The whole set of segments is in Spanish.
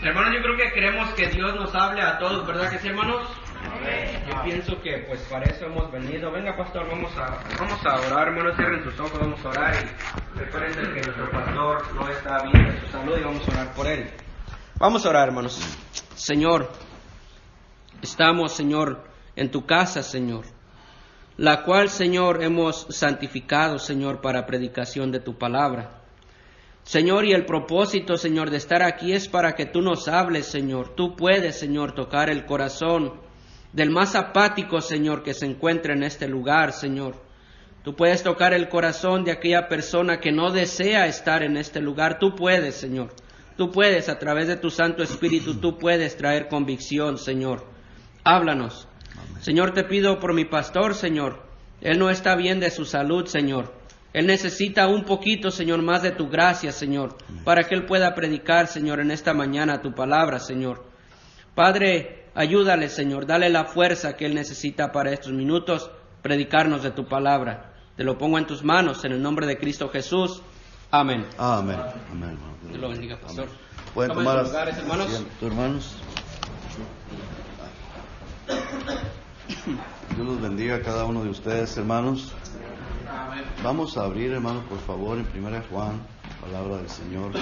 Hermanos, yo creo que queremos que Dios nos hable a todos, ¿verdad que sí, hermanos? Yo pienso que pues para eso hemos venido. Venga, pastor, vamos a orar, hermanos, cierren sus ojos, vamos a orar y recuerden que nuestro pastor no está bien de su salud y vamos a orar por él. Vamos a orar, hermanos. Señor, estamos, Señor, en tu casa, Señor, la cual, Señor, hemos santificado, Señor, para predicación de tu palabra. Señor, y el propósito, Señor, de estar aquí es para que tú nos hables, Señor. Tú puedes, Señor, tocar el corazón del más apático, Señor, que se encuentra en este lugar, Señor. Tú puedes tocar el corazón de aquella persona que no desea estar en este lugar. Tú puedes, Señor. Tú puedes, a través de tu Santo Espíritu, tú puedes traer convicción, Señor. Háblanos. Amén. Señor, te pido por mi pastor, Señor. Él no está bien de su salud, Señor. Él necesita un poquito, Señor, más de tu gracia, Señor, para que Él pueda predicar, Señor, en esta mañana tu palabra, Señor. Padre, ayúdale, Señor, dale la fuerza que Él necesita para estos minutos, predicarnos de tu palabra. Te lo pongo en tus manos, en el nombre de Cristo Jesús. Amén. Amén. Amén. Dios lo bendiga, pastor. Pueden tomar sus lugares, hermanos. Hermanos. Dios los bendiga a cada uno de ustedes, hermanos. Vamos a abrir, hermanos, por favor, en 1 Juan, palabra del Señor.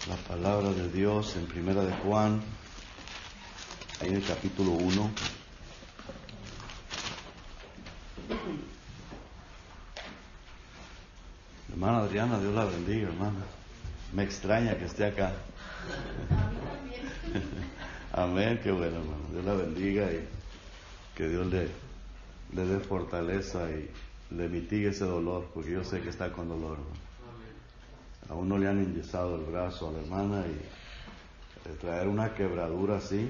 La palabra de Dios en 1 de Juan, ahí en el capítulo 1. Hermana Adriana, Dios la bendiga, hermana. Me extraña que esté acá. Amén, qué bueno, hermano. Dios la bendiga y que Dios le dé fortaleza y le mitigue ese dolor, porque yo sé que está con dolor, hermano. Aún no le han enyesado el brazo a la hermana y traer una quebradura así.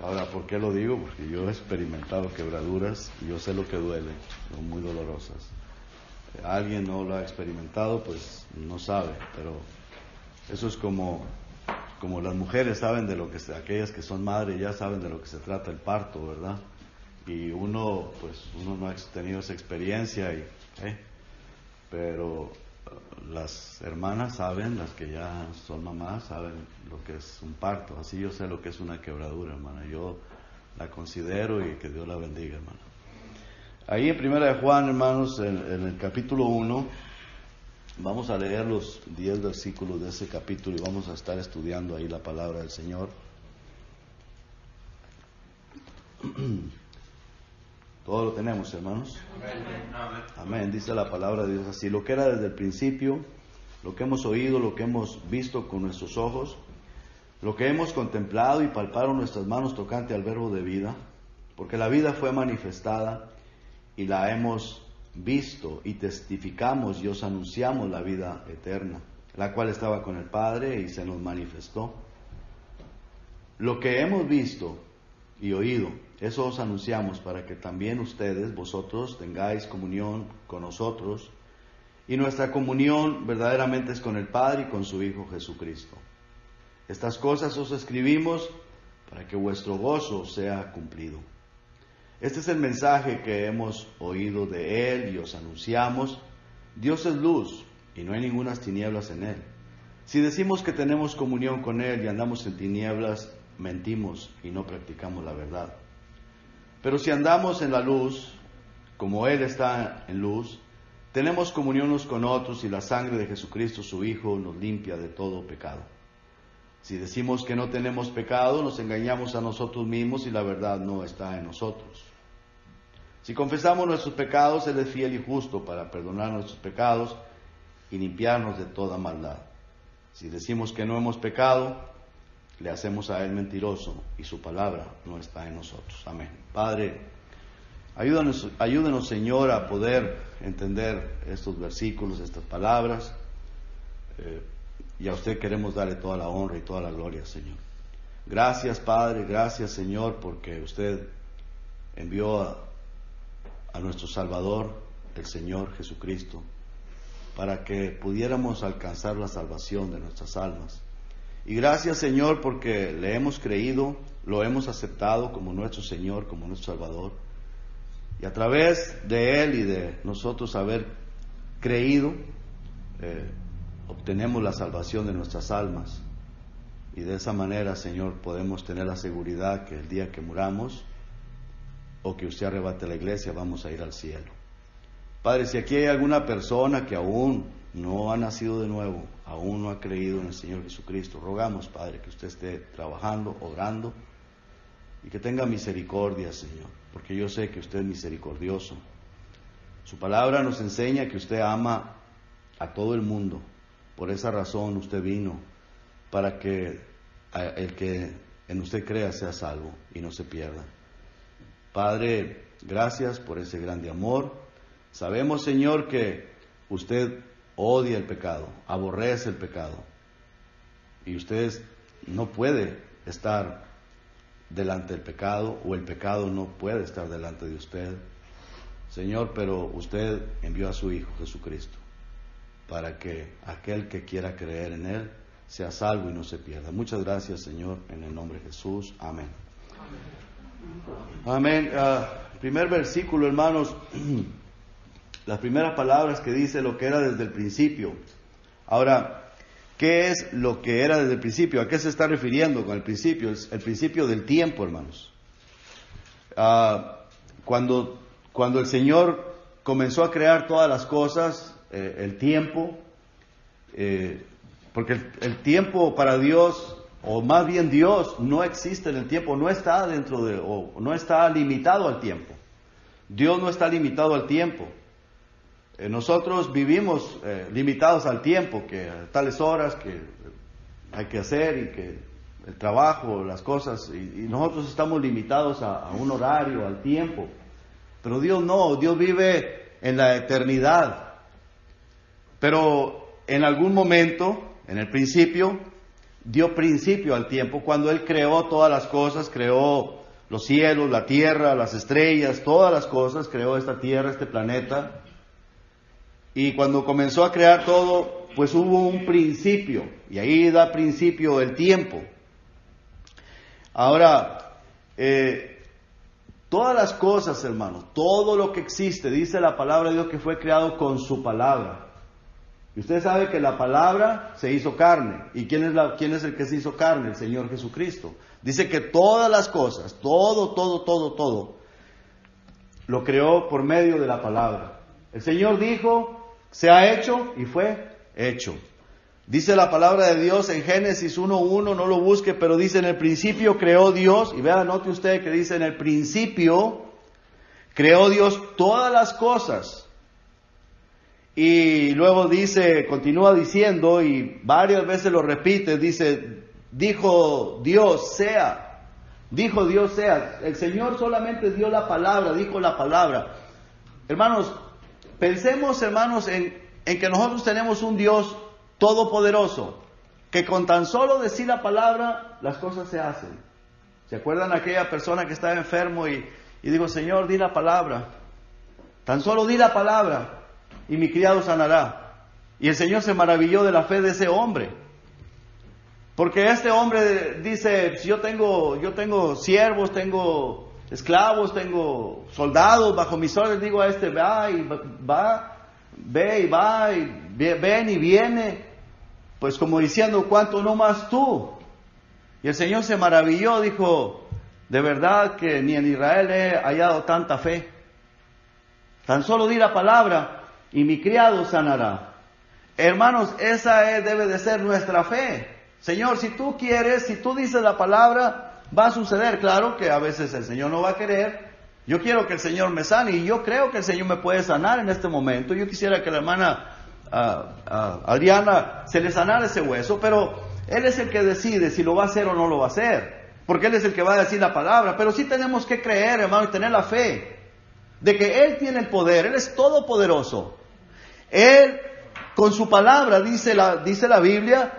Ahora, ¿por qué lo digo? Porque yo he experimentado quebraduras y yo sé lo que duele, son muy dolorosas. Alguien no lo ha experimentado, pues no sabe, pero eso es como las mujeres saben de lo que aquellas que son madres ya saben de lo que se trata el parto, ¿verdad? Y uno no ha tenido esa experiencia, pero las hermanas saben, las que ya son mamás saben lo que es un parto. Así yo sé lo que es una quebradura, hermana. Yo la considero y que Dios la bendiga, hermana. Ahí en 1 de Juan, hermanos, en el capítulo 1, vamos a leer los 10 versículos de ese capítulo y vamos a estar estudiando ahí la palabra del Señor. Todo lo tenemos, hermanos. Amén. Amén. Dice la palabra de Dios así: lo que era desde el principio, lo que hemos oído, lo que hemos visto con nuestros ojos, lo que hemos contemplado y palparon nuestras manos tocante al verbo de vida, porque la vida fue manifestada y la hemos visto y testificamos y os anunciamos la vida eterna, la cual estaba con el Padre y se nos manifestó. Lo que hemos visto y oído, eso os anunciamos para que también ustedes, vosotros, tengáis comunión con nosotros. Y nuestra comunión verdaderamente es con el Padre y con su Hijo Jesucristo. Estas cosas os escribimos para que vuestro gozo sea cumplido. Este es el mensaje que hemos oído de Él y os anunciamos. Dios es luz y no hay ningunas tinieblas en Él. Si decimos que tenemos comunión con Él y andamos en tinieblas, mentimos y no practicamos la verdad. Pero si andamos en la luz, como Él está en luz, tenemos comunión unos con otros y la sangre de Jesucristo, su Hijo, nos limpia de todo pecado. Si decimos que no tenemos pecado, nos engañamos a nosotros mismos y la verdad no está en nosotros. Si confesamos nuestros pecados, Él es fiel y justo para perdonar nuestros pecados y limpiarnos de toda maldad. Si decimos que no hemos pecado, le hacemos a Él mentiroso y su palabra no está en nosotros. Amén. Padre, ayúdanos, Señor, a poder entender estos versículos, estas palabras. Y a usted queremos darle toda la honra y toda la gloria, Señor. Gracias, Padre, gracias, Señor, porque usted envió a nuestro Salvador, el Señor Jesucristo, para que pudiéramos alcanzar la salvación de nuestras almas. Y gracias, Señor, porque le hemos creído, lo hemos aceptado como nuestro Señor, como nuestro Salvador. Y a través de Él y de nosotros haber creído, obtenemos la salvación de nuestras almas. Y de esa manera, Señor, podemos tener la seguridad que el día que muramos o que usted arrebate la iglesia, vamos a ir al cielo. Padre, si aquí hay alguna persona que aún no ha nacido de nuevo, aún no ha creído en el Señor Jesucristo, rogamos, Padre, que usted esté trabajando, orando, y que tenga misericordia, Señor, porque yo sé que usted es misericordioso. Su palabra nos enseña que usted ama a todo el mundo. Por esa razón usted vino, para que el que en usted crea sea salvo y no se pierda. Padre, gracias por ese grande amor. Sabemos, Señor, que usted odia el pecado, aborrece el pecado, y usted no puede estar delante del pecado, o el pecado no puede estar delante de usted, Señor, pero usted envió a su Hijo Jesucristo para que aquel que quiera creer en Él sea salvo y no se pierda. Muchas gracias, Señor, en el nombre de Jesús. Amén. Amén. Primer versículo, hermanos, las primeras palabras que dice lo que era desde el principio. Ahora, ¿qué es lo que era desde el principio? ¿A qué se está refiriendo con el principio? Es el principio del tiempo, hermanos. Cuando el Señor comenzó a crear todas las cosas, el tiempo, porque el tiempo para Dios, o más bien Dios, no existe en el tiempo, no está dentro de, o no está limitado al tiempo. Dios no está limitado al tiempo. Nosotros vivimos limitados al tiempo, que a tales horas que hay que hacer, y que el trabajo, las cosas, y nosotros estamos limitados a un horario, al tiempo. Pero Dios no, Dios vive en la eternidad. Pero en algún momento, en el principio, dio principio al tiempo, cuando Él creó todas las cosas, creó los cielos, la tierra, las estrellas, todas las cosas, creó esta tierra, este planeta. Y cuando comenzó a crear todo, pues hubo un principio, y ahí da principio el tiempo. Ahora, todas las cosas, hermanos, todo lo que existe, dice la palabra de Dios que fue creado con su palabra. Y usted sabe que la palabra se hizo carne. ¿Y quién es el que se hizo carne? El Señor Jesucristo. Dice que todas las cosas, todo, lo creó por medio de la palabra. El Señor dijo, se ha hecho, y fue hecho. Dice la palabra de Dios en Génesis 1:1, no lo busque, pero dice: en el principio creó Dios, y vea, note usted que dice: en el principio creó Dios todas las cosas. Y luego dice, continúa diciendo, y varias veces lo repite, dice: dijo Dios sea. Dijo Dios sea. El Señor solamente dio la palabra, dijo la palabra. Hermanos, pensemos, hermanos, en que nosotros tenemos un Dios todopoderoso, que con tan solo decir la palabra, las cosas se hacen. ¿Se acuerdan aquella persona que estaba enfermo y dijo: Señor, di la palabra, tan solo di la palabra, y mi criado sanará? Y el Señor se maravilló de la fe de ese hombre, porque este hombre dice: yo tengo siervos, tengo esclavos, tengo soldados bajo mis órdenes. Digo a este: ven y viene, pues como diciendo: ¿cuánto no más tú? Y el Señor se maravilló, dijo: de verdad que ni en Israel he hallado tanta fe. Tan solo di la palabra y mi criado sanará. Hermanos, esa debe de ser nuestra fe. Señor, si tú quieres, si tú dices la palabra, va a suceder. Claro que a veces el Señor no va a querer. Yo quiero que el Señor me sane, y yo creo que el Señor me puede sanar en este momento. Yo quisiera que la hermana Adriana se le sanara ese hueso, pero Él es el que decide si lo va a hacer o no lo va a hacer, porque Él es el que va a decir la palabra. Pero sí tenemos que creer, hermano, y tener la fe de que Él tiene el poder. Él es todopoderoso. Él, con su palabra, dice la Biblia,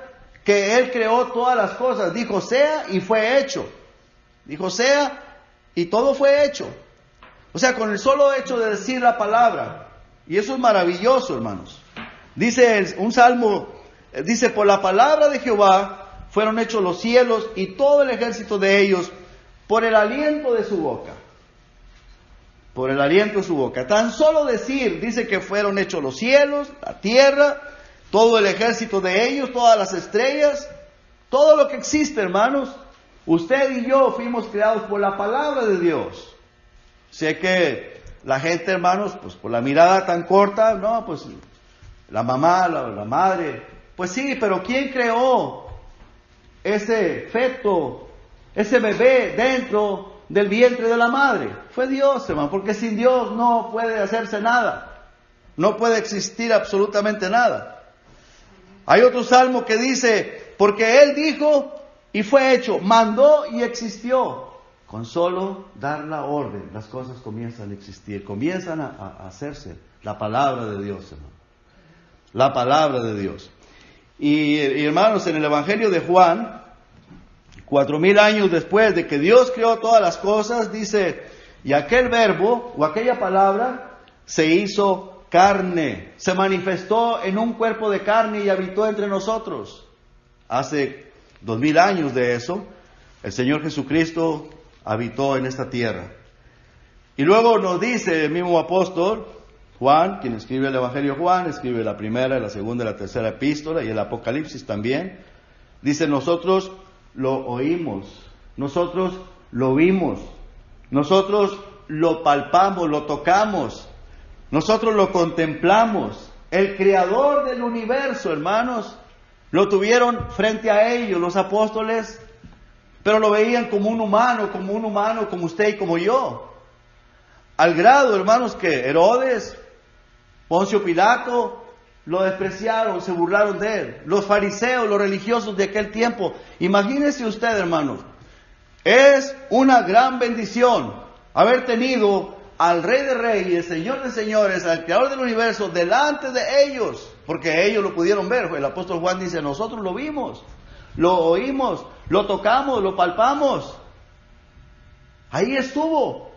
que Él creó todas las cosas. Dijo: sea, y fue hecho. Dijo: sea, y todo fue hecho. O sea, con el solo hecho de decir la palabra. Y eso es maravilloso, hermanos. Dice un salmo, dice: por la palabra de Jehová fueron hechos los cielos y todo el ejército de ellos, por el aliento de su boca. Por el aliento de su boca. Tan solo decir, dice que fueron hechos los cielos, la tierra, todo el ejército de ellos, todas las estrellas, Todo lo que existe, hermanos, usted y yo fuimos creados por la palabra de Dios. Sé que la gente, hermanos, pues por la mirada tan corta, no, pues la mamá, la madre, pues sí, pero ¿quién creó ese feto, ese bebé dentro del vientre de la madre? Fue Dios, hermano, porque sin Dios no puede hacerse nada, no puede existir absolutamente nada. Hay otro salmo que dice, porque Él dijo y fue hecho, mandó y existió. Con solo dar la orden, las cosas comienzan a existir, comienzan a hacerse. La palabra de Dios, hermano. La palabra de Dios. Y hermanos, en el Evangelio de Juan, 4000 años después de que Dios creó todas las cosas, dice, y aquel verbo o aquella palabra se hizo carne, se manifestó en un cuerpo de carne y habitó entre nosotros. Hace 2000 años de eso, el Señor Jesucristo habitó en esta tierra. Y luego nos dice el mismo apóstol Juan, quien escribe el Evangelio de Juan, escribe la primera, la segunda y la tercera epístola y el Apocalipsis también. Dice, nosotros lo oímos, nosotros lo vimos, nosotros lo palpamos, lo tocamos, nosotros lo contemplamos. El creador del universo, hermanos, lo tuvieron frente a ellos los apóstoles, pero lo veían como un humano, como usted y como yo. Al grado, hermanos, que Herodes, Poncio Pilato, lo despreciaron, se burlaron de él. Los fariseos, los religiosos de aquel tiempo. Imagínese usted, hermanos, es una gran bendición haber tenido al Rey de Reyes, Señor de Señores, al Creador del universo, delante de ellos, porque ellos lo pudieron ver. El apóstol Juan dice, nosotros lo vimos, lo oímos, lo tocamos, lo palpamos. Ahí estuvo.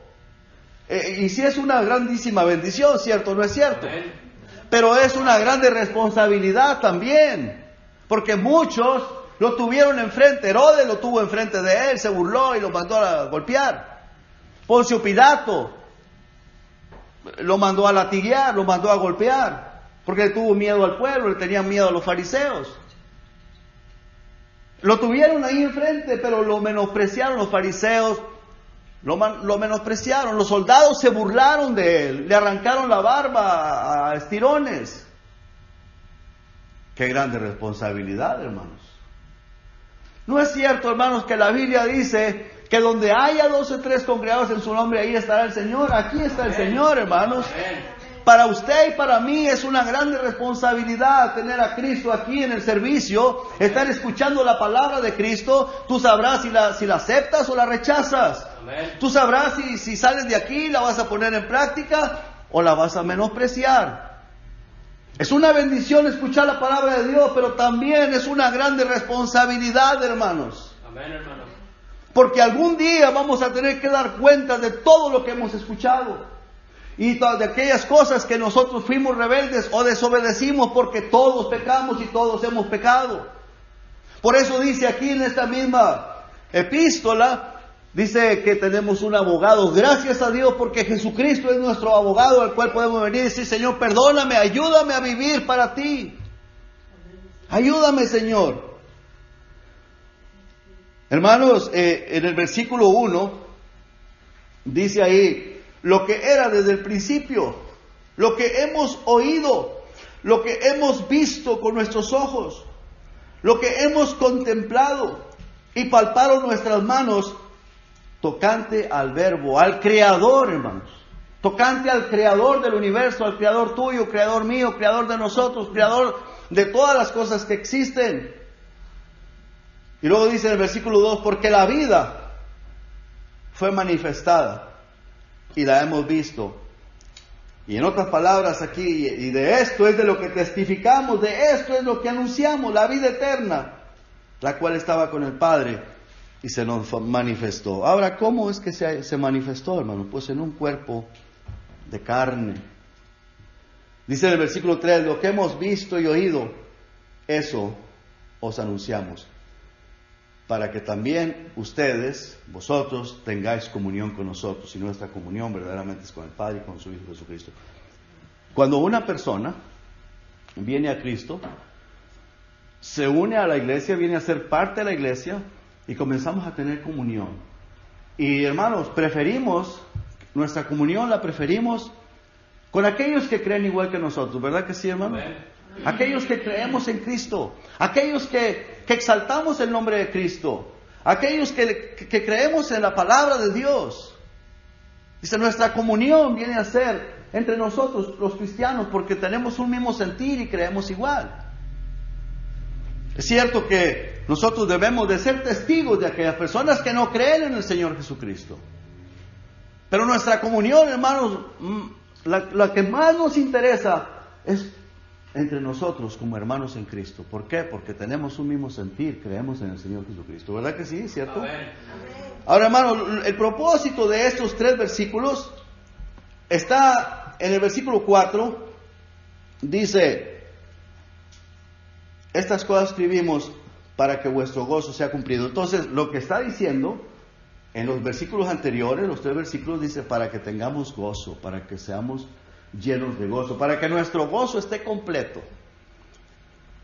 Y sí es una grandísima bendición, ¿cierto? ¿No es cierto? Pero es una grande responsabilidad también, porque muchos lo tuvieron enfrente. Herodes lo tuvo enfrente de él, se burló y lo mandó a golpear. Poncio Pilato lo mandó a latiguear, lo mandó a golpear, porque le tuvo miedo al pueblo, le tenían miedo a los fariseos. Lo tuvieron ahí enfrente, pero lo menospreciaron los fariseos, lo menospreciaron. Los soldados se burlaron de él, le arrancaron la barba a estirones. Qué grande responsabilidad, hermanos. ¿No es cierto, hermanos, que la Biblia dice que donde haya 2 o 3 congregados en su nombre, ahí estará el Señor? Aquí está el Señor, hermanos. Para usted y para mí es una grande responsabilidad tener a Cristo aquí en el servicio, estar escuchando la palabra de Cristo. Tú sabrás si la aceptas o la rechazas. Amén. Tú sabrás si sales de aquí, la vas a poner en práctica o la vas a menospreciar. Es una bendición escuchar la palabra de Dios, pero también es una grande responsabilidad, hermanos. Amén, hermanos. Porque algún día vamos a tener que dar cuenta de todo lo que hemos escuchado. Y de aquellas cosas que nosotros fuimos rebeldes o desobedecimos, porque todos pecamos y todos hemos pecado. Por eso dice aquí en esta misma epístola, dice que tenemos un abogado. Gracias a Dios, porque Jesucristo es nuestro abogado, al cual podemos venir y decir, Señor, perdóname, ayúdame a vivir para ti. Ayúdame, Señor. Hermanos, en el versículo 1, dice ahí, lo que era desde el principio, lo que hemos oído, lo que hemos visto con nuestros ojos, lo que hemos contemplado y palparon nuestras manos, tocante al verbo, al Creador, hermanos, tocante al Creador del universo, al Creador tuyo, Creador mío, Creador de nosotros, Creador de todas las cosas que existen. Y luego dice en el versículo 2, porque la vida fue manifestada y la hemos visto. Y en otras palabras aquí, y de esto es de lo que testificamos, de esto es lo que anunciamos, la vida eterna, la cual estaba con el Padre y se nos manifestó. Ahora, ¿cómo es que se manifestó, hermano? Pues en un cuerpo de carne. Dice en el versículo 3, lo que hemos visto y oído, eso os anunciamos, para que también ustedes, vosotros, tengáis comunión con nosotros. Y nuestra comunión verdaderamente es con el Padre y con su Hijo Jesucristo. Cuando una persona viene a Cristo, se une a la iglesia, viene a ser parte de la iglesia y comenzamos a tener comunión. Y hermanos, nuestra comunión la preferimos con aquellos que creen igual que nosotros, ¿verdad que sí, hermano? Aquellos que creemos en Cristo, aquellos que exaltamos el nombre de Cristo, aquellos que creemos en la palabra de Dios. Dice, nuestra comunión viene a ser entre nosotros los cristianos porque tenemos un mismo sentir y creemos igual. Es cierto que nosotros debemos de ser testigos de aquellas personas que no creen en el Señor Jesucristo. Pero nuestra comunión, hermanos, la que más nos interesa es entre nosotros como hermanos en Cristo. ¿Por qué? Porque tenemos un mismo sentir, creemos en el Señor Jesucristo. ¿Verdad que sí? ¿Cierto? Amén. Ahora, hermanos, el propósito de estos 3 versículos está en el versículo 4. Dice: estas cosas escribimos para que vuestro gozo sea cumplido. Entonces, lo que está diciendo en los versículos anteriores, los 3 versículos, dice para que tengamos gozo, para que seamos llenos de gozo, para que nuestro gozo esté completo.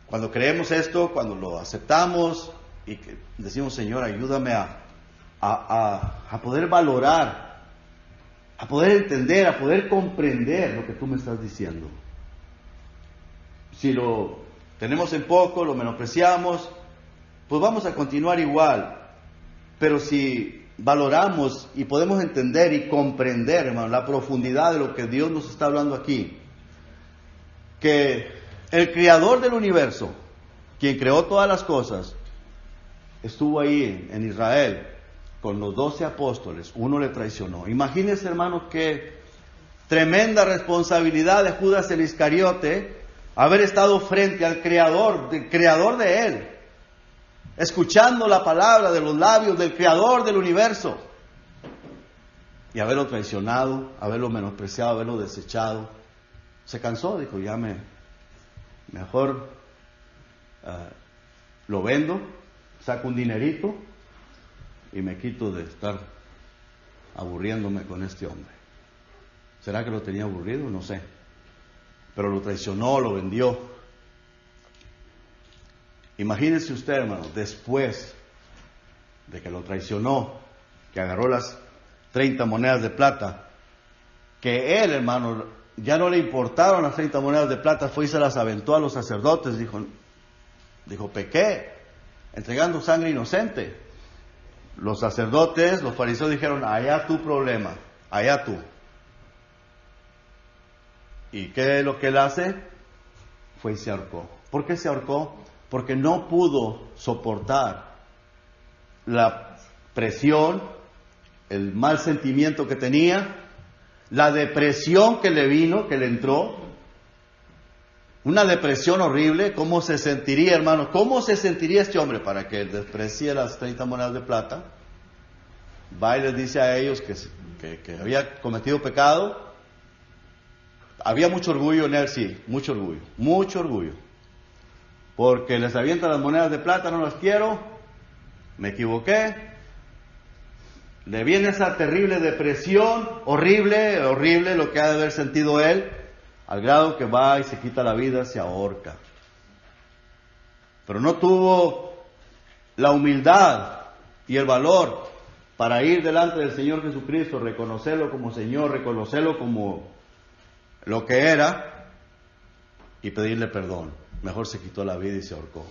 Cuando creemos esto, cuando lo aceptamos y que decimos, Señor, ayúdame a poder valorar, a poder entender, a poder comprender lo que tú me estás diciendo. Si lo tenemos en poco, lo menospreciamos, pues vamos a continuar igual. Pero si valoramos y podemos entender y comprender, hermano, la profundidad de lo que Dios nos está hablando aquí, que el creador del universo, quien creó todas las cosas, estuvo ahí en Israel con los 12 apóstoles, uno le traicionó. Imagínense, hermano, qué tremenda responsabilidad de Judas el Iscariote haber estado frente al creador de él, escuchando la palabra de los labios del creador del universo, y haberlo traicionado, haberlo menospreciado, haberlo desechado. Se cansó, dijo, mejor lo vendo, saco un dinerito y me quito de estar aburriéndome con este hombre. ¿Será que lo tenía aburrido? No sé. Pero lo traicionó, lo vendió. Imagínese usted, hermano, después de que lo traicionó, que agarró las 30 monedas de plata, que él, hermano, ya no le importaron las 30 monedas de plata, fue y se las aventó a los sacerdotes, dijo, pequé, entregando sangre inocente. Los sacerdotes, los fariseos dijeron, allá tu problema, allá tú. ¿Y qué es lo que él hace? Fue y se ahorcó. ¿Por qué se ahorcó? Porque no pudo soportar la presión, el mal sentimiento que tenía, la depresión que le vino, que le entró, una depresión horrible. ¿Cómo se sentiría, hermano? ¿Cómo se sentiría este hombre para que desprecie las 30 monedas de plata? Va y les dice a ellos que había cometido pecado. Había mucho orgullo en él, sí, mucho orgullo. Porque les avienta las monedas de plata, no las quiero, me equivoqué. Le viene esa terrible depresión, horrible lo que ha de haber sentido él, al grado que va y se quita la vida, se ahorca. Pero no tuvo la humildad y el valor para ir delante del Señor Jesucristo, reconocerlo como Señor, reconocerlo como lo que era y pedirle perdón. Mejor se quitó la vida y se ahorcó.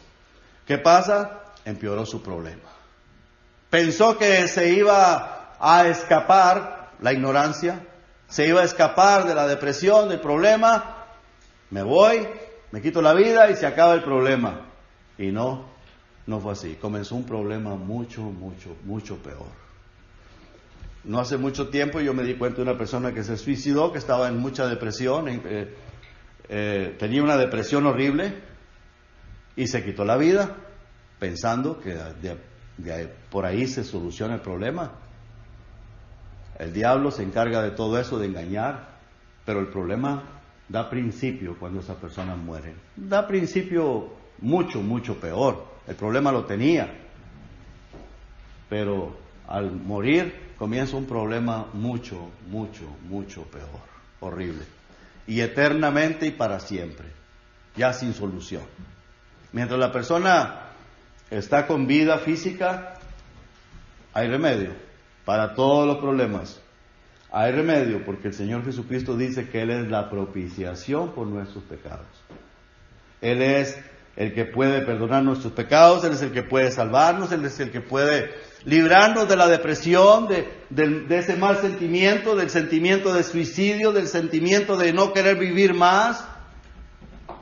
¿Qué pasa? Empeoró su problema. Pensó que se iba a escapar, la ignorancia, se iba a escapar de la depresión, del problema. Me voy, me quito la vida y se acaba el problema. Y no fue así. Comenzó un problema mucho peor. No hace mucho tiempo yo me di cuenta de una persona que se suicidó, que estaba en mucha depresión, tenía una depresión horrible y se quitó la vida pensando que por ahí se soluciona el problema. El diablo se encarga de todo eso, de engañar, pero el problema da principio cuando esa persona muere. Da principio mucho peor. El problema lo tenía, pero al morir comienza un problema mucho peor, horrible, y eternamente y para siempre, ya sin solución. Mientras la persona está con vida física, hay remedio para todos los problemas. Hay remedio porque el Señor Jesucristo dice que Él es la propiciación por nuestros pecados. Él es el que puede perdonar nuestros pecados, Él es el que puede salvarnos, Él es el que puede librarnos de la depresión, de ese mal sentimiento, del sentimiento de suicidio, del sentimiento de no querer vivir más,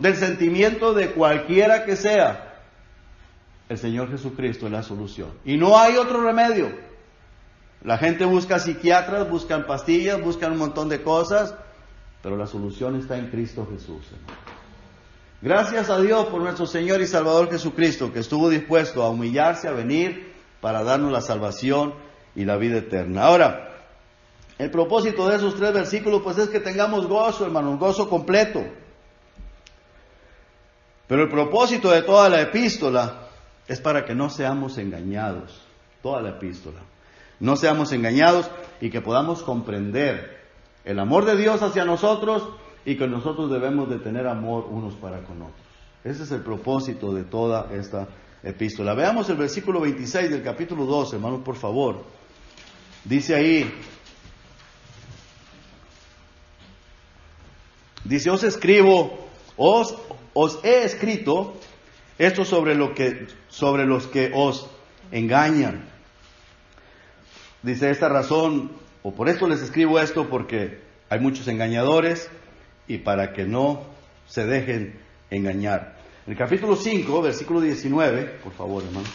del sentimiento de cualquiera que sea. El Señor Jesucristo es la solución. Y no hay otro remedio. La gente busca psiquiatras, buscan pastillas, buscan un montón de cosas, pero la solución está en Cristo Jesús, hermano. Gracias a Dios por nuestro Señor y Salvador Jesucristo, que estuvo dispuesto a humillarse, a venir para darnos la salvación y la vida eterna. Ahora, el propósito de esos 3 versículos pues es que tengamos gozo, hermano, un gozo completo. Pero el propósito de toda la epístola es para que no seamos engañados, toda la epístola. No seamos engañados y que podamos comprender el amor de Dios hacia nosotros y que nosotros debemos de tener amor unos para con otros. Ese es el propósito de toda esta epístola. Veamos el versículo 26 del capítulo 2, hermanos, por favor. Dice ahí, dice, os he escrito esto sobre los que os engañan. Dice, esta razón, o por esto les escribo esto, porque hay muchos engañadores y para que no se dejen engañar. En el capítulo 5, versículo 19, por favor, hermano.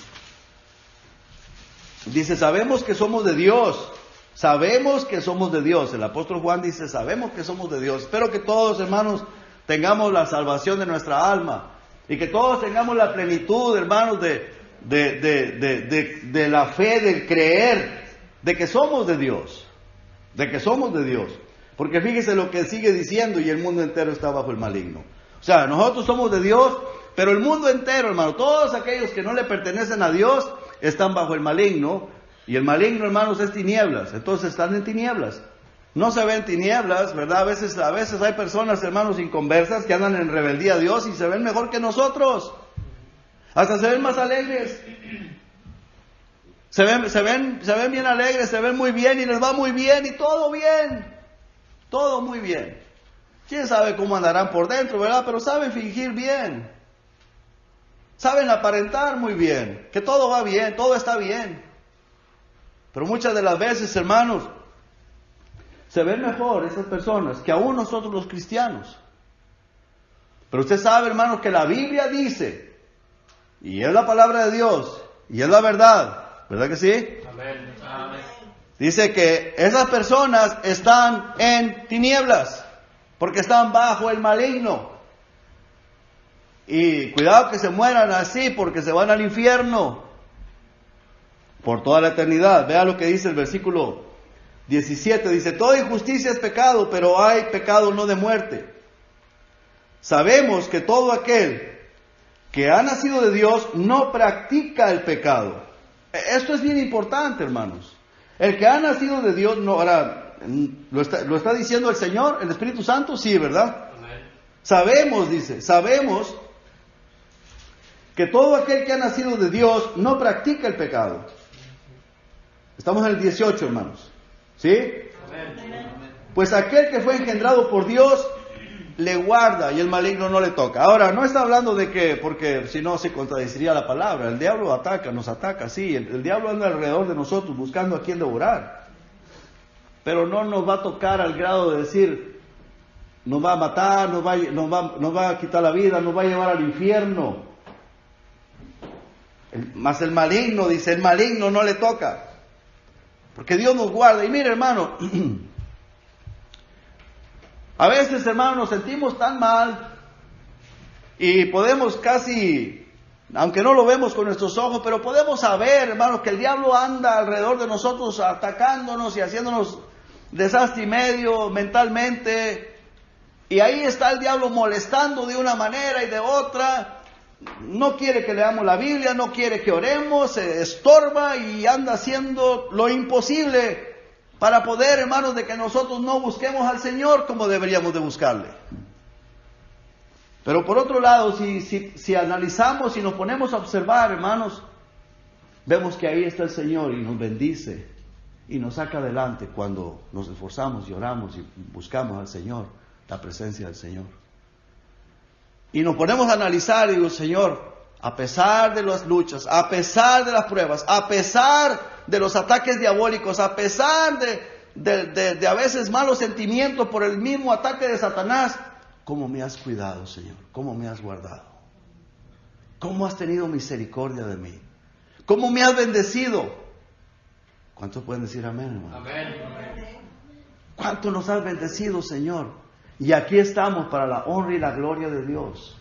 Dice, sabemos que somos de Dios. Sabemos que somos de Dios. El apóstol Juan dice, sabemos que somos de Dios. Espero que todos, hermanos, tengamos la salvación de nuestra alma. Y que todos tengamos la plenitud, hermanos, de la fe, del creer, de que somos de Dios. De que somos de Dios. Porque fíjese lo que sigue diciendo, y el mundo entero está bajo el maligno. O sea, nosotros somos de Dios, pero el mundo entero, hermano, todos aquellos que no le pertenecen a Dios, están bajo el maligno. Y el maligno, hermanos, es tinieblas. Entonces están en tinieblas. No se ven tinieblas, ¿verdad? A veces hay personas, hermanos, inconversas que andan en rebeldía a Dios y se ven mejor que nosotros. Hasta se ven más alegres. Se ven bien alegres, se ven muy bien y les va muy bien y todo bien. Todo muy bien. Quién sabe cómo andarán por dentro, ¿verdad? Pero saben fingir bien. Saben aparentar muy bien. Que todo va bien, todo está bien. Pero muchas de las veces, hermanos, se ven mejor esas personas que aún nosotros los cristianos. Pero usted sabe, hermanos, que la Biblia dice, y es la palabra de Dios, y es la verdad, ¿verdad que sí? Amén. Amén. Dice que esas personas están en tinieblas, porque están bajo el maligno. Y cuidado que se mueran así, porque se van al infierno por toda la eternidad. Vea lo que dice el versículo 17, dice, toda injusticia es pecado, pero hay pecado no de muerte. Sabemos que todo aquel que ha nacido de Dios no practica el pecado. Esto es bien importante, hermanos. El que ha nacido de Dios, no, ahora, ¿lo está diciendo el Señor, el Espíritu Santo? Sí, ¿verdad? Amén. Sabemos, dice, sabemos que todo aquel que ha nacido de Dios no practica el pecado. Estamos en el 18, hermanos. ¿Sí? Amén. Pues aquel que fue engendrado por Dios le guarda y el maligno no le toca. Ahora, no está hablando de que, porque si no se contradeciría la palabra. El diablo nos ataca, sí. El diablo anda alrededor de nosotros buscando a quien devorar. Pero no nos va a tocar al grado de decir, nos va a matar, nos va a quitar la vida, nos va a llevar al infierno. Mas el maligno, dice, el maligno no le toca. Porque Dios nos guarda. Y mire, hermano, a veces, hermano, nos sentimos tan mal y podemos casi, aunque no lo vemos con nuestros ojos, pero podemos saber, hermano, que el diablo anda alrededor de nosotros atacándonos y haciéndonos desastre y medio mentalmente. Y ahí está el diablo molestando de una manera y de otra. No quiere que leamos la Biblia, no quiere que oremos, se estorba y anda haciendo lo imposible para poder, hermanos, de que nosotros no busquemos al Señor como deberíamos de buscarle. Pero por otro lado, si analizamos y nos ponemos a observar, hermanos, vemos que ahí está el Señor y nos bendice y nos saca adelante cuando nos esforzamos y oramos y buscamos al Señor, la presencia del Señor. Y nos ponemos a analizar y digo, Señor, a pesar de las luchas, a pesar de las pruebas, a pesar de los ataques diabólicos, a pesar de a veces malos sentimientos por el mismo ataque de Satanás, ¿cómo me has cuidado, Señor? ¿Cómo me has guardado? ¿Cómo has tenido misericordia de mí? ¿Cómo me has bendecido? ¿Cuántos pueden decir amén, hermano? Amén. ¿Cuánto nos has bendecido, Señor? Y aquí estamos para la honra y la gloria de Dios.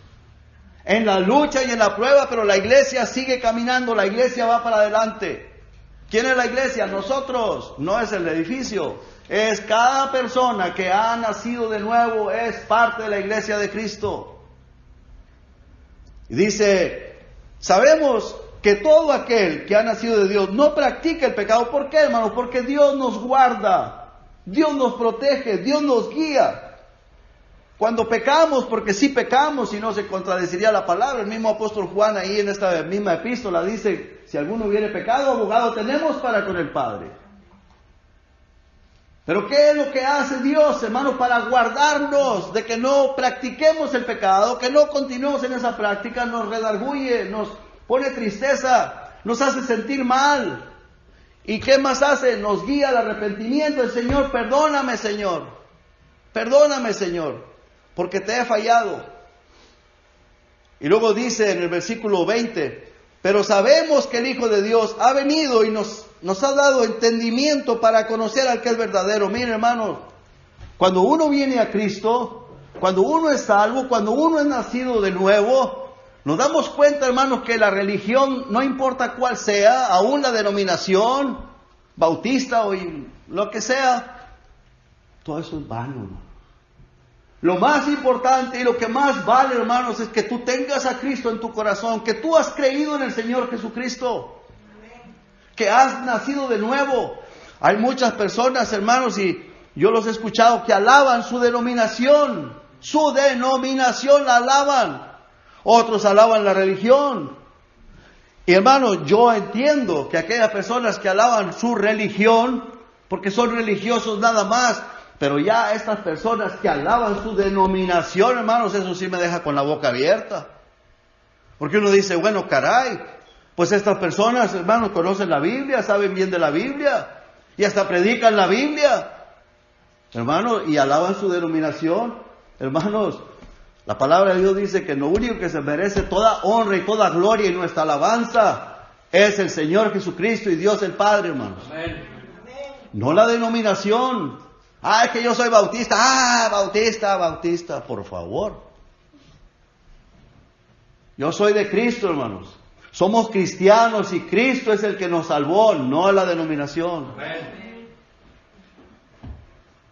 En la lucha y en la prueba, pero la iglesia sigue caminando, la iglesia va para adelante. ¿Quién es la iglesia? Nosotros. No es el edificio. Es cada persona que ha nacido de nuevo, es parte de la iglesia de Cristo. Y dice, sabemos que todo aquel que ha nacido de Dios no practica el pecado. ¿Por qué, hermano? Porque Dios nos guarda, Dios nos protege, Dios nos guía. Cuando pecamos, porque sí pecamos, si no se contradeciría la palabra. El mismo apóstol Juan ahí en esta misma epístola dice, si alguno hubiere pecado, abogado tenemos para con el Padre. Pero ¿qué es lo que hace Dios, hermano, para guardarnos de que no practiquemos el pecado, que no continuemos en esa práctica? Nos redarguye, nos pone tristeza, nos hace sentir mal. ¿Y qué más hace? Nos guía al arrepentimiento. El Señor, perdóname, Señor, porque te he fallado. Y luego dice en el versículo 20, pero sabemos que el Hijo de Dios ha venido y nos ha dado entendimiento para conocer al que es verdadero. Miren, hermanos, cuando uno viene a Cristo, cuando uno es salvo, cuando uno es nacido de nuevo, nos damos cuenta, hermanos, que la religión, no importa cuál sea, aún la denominación, bautista o lo que sea, todo eso es vano, hermano. Lo más importante y lo que más vale, hermanos, es que tú tengas a Cristo en tu corazón, que tú has creído en el Señor Jesucristo, que has nacido de nuevo. Hay muchas personas, hermanos, y yo los he escuchado, que alaban su denominación la alaban. Otros alaban la religión. Y hermanos, yo entiendo que aquellas personas que alaban su religión, porque son religiosos nada más, pero ya estas personas que alaban su denominación, hermanos, eso sí me deja con la boca abierta. Porque uno dice, bueno, caray, pues estas personas, hermanos, conocen la Biblia, saben bien de la Biblia, y hasta predican la Biblia, hermanos, y alaban su denominación. Hermanos, la palabra de Dios dice que lo único que se merece toda honra y toda gloria y nuestra alabanza es el Señor Jesucristo y Dios el Padre, hermanos. Amén. No la denominación. Es que yo soy bautista. Bautista, por favor. Yo soy de Cristo, hermanos. Somos cristianos y Cristo es el que nos salvó, no la denominación. Amén.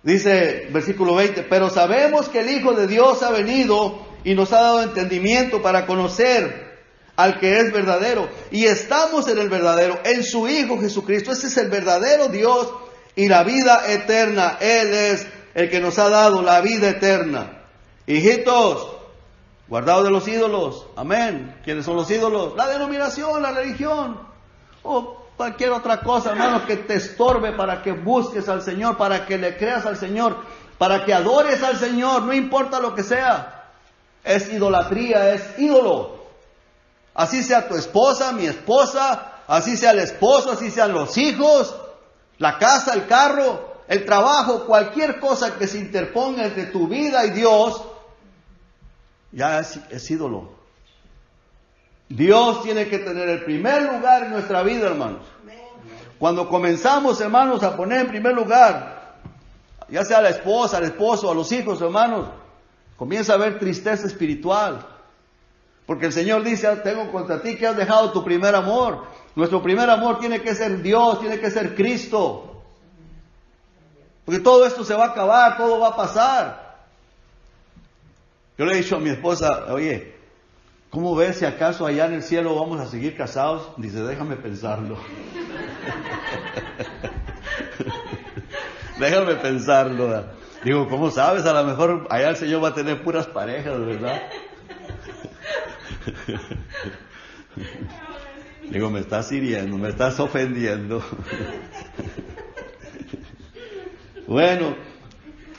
Dice, versículo 20, pero sabemos que el Hijo de Dios ha venido y nos ha dado entendimiento para conocer al que es verdadero. Y estamos en el verdadero, en su Hijo Jesucristo. Ese es el verdadero Dios y la vida eterna. Él es el que nos ha dado la vida eterna. Hijitos, guardados de los ídolos. Amén. ¿Quiénes son los ídolos? La denominación, la religión. O cualquier otra cosa, hermanos, que te estorbe para que busques al Señor, para que le creas al Señor, para que adores al Señor, no importa lo que sea. Es idolatría, es ídolo. Así sea tu esposa, mi esposa, así sea el esposo, así sean los hijos, la casa, el carro, el trabajo, cualquier cosa que se interponga entre tu vida y Dios, ya es ídolo. Dios tiene que tener el primer lugar en nuestra vida, hermanos. Cuando comenzamos, hermanos, a poner en primer lugar, ya sea a la esposa, al esposo, a los hijos, hermanos, comienza a haber tristeza espiritual. Porque el Señor dice, tengo contra ti que has dejado tu primer amor. Nuestro primer amor tiene que ser Dios, tiene que ser Cristo. Porque todo esto se va a acabar, todo va a pasar. Yo le he dicho a mi esposa, oye, ¿cómo ves si acaso allá en el cielo vamos a seguir casados? Dice, déjame pensarlo. Déjame pensarlo. Digo, ¿cómo sabes? A lo mejor allá el Señor va a tener puras parejas, ¿verdad? Digo, me estás hiriendo, me estás ofendiendo. Bueno,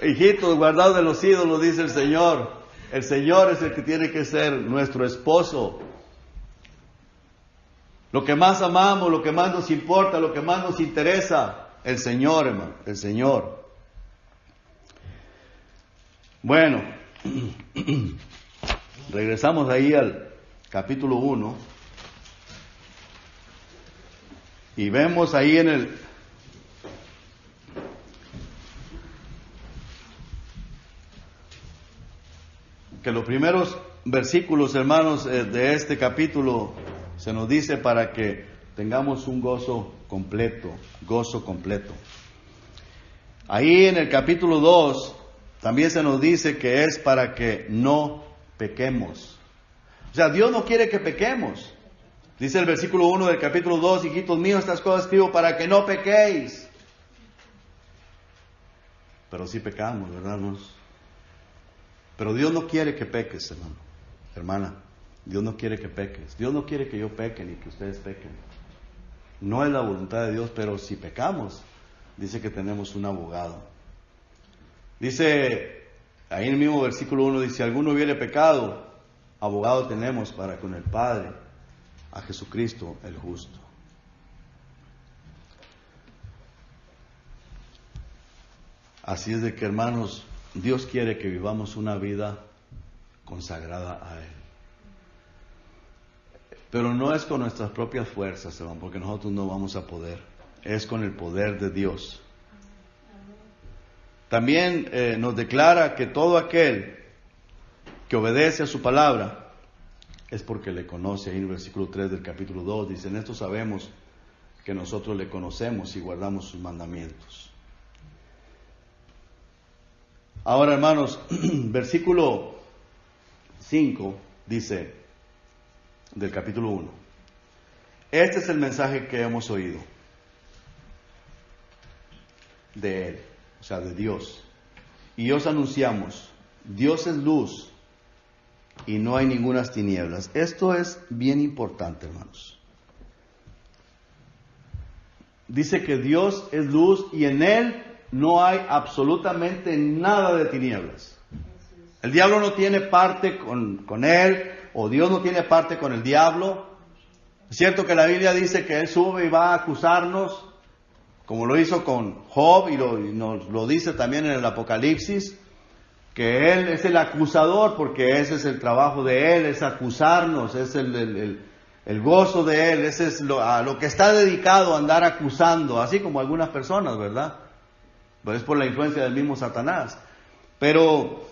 hijitos, guardados de los ídolos, dice el Señor. El Señor es el que tiene que ser nuestro esposo. Lo que más amamos, lo que más nos importa, lo que más nos interesa, el Señor, hermano, el Señor. Bueno, regresamos ahí al capítulo 1 y vemos ahí que los primeros versículos, hermanos, de este capítulo se nos dice para que tengamos un gozo completo. Ahí en el capítulo 2 también se nos dice que es para que no pequemos. O sea, Dios no quiere que pequemos. Dice el versículo 1 del capítulo 2, hijitos míos, estas cosas escribo para que no pequéis. Pero sí pecamos, ¿verdad, hermanos? Pero Dios no quiere que peques, hermano, hermana. Dios no quiere que peques. Dios no quiere que yo peque ni que ustedes pequen. No es la voluntad de Dios, pero si pecamos, dice que tenemos un abogado. Dice, ahí en el mismo versículo 1, dice, si alguno hubiere pecado, abogado tenemos para con el Padre, a Jesucristo el justo. Así es de que, hermanos, Dios quiere que vivamos una vida consagrada a Él. Pero no es con nuestras propias fuerzas, hermano, porque nosotros no vamos a poder. Es con el poder de Dios. También nos declara que todo aquel que obedece a su palabra es porque le conoce. Ahí en el versículo 3 del capítulo 2 dice, en esto sabemos que nosotros le conocemos y guardamos sus mandamientos. Ahora, hermanos, versículo 5 dice, del capítulo 1, este es el mensaje que hemos oído de Él, o sea, de Dios, y os anunciamos, Dios es luz y no hay ningunas tinieblas. Esto es bien importante, hermanos. Dice que Dios es luz y en Él no hay absolutamente nada de tinieblas. El diablo no tiene parte con Él, o Dios no tiene parte con el diablo. Es cierto que la Biblia dice que Él sube y va a acusarnos, como lo hizo con Job, y nos lo dice también en el Apocalipsis, que Él es el acusador, porque ese es el trabajo de Él, es acusarnos, es el gozo de Él, ese es a lo que está dedicado, a andar acusando, así como algunas personas, ¿verdad? Pero es por la influencia del mismo Satanás. Pero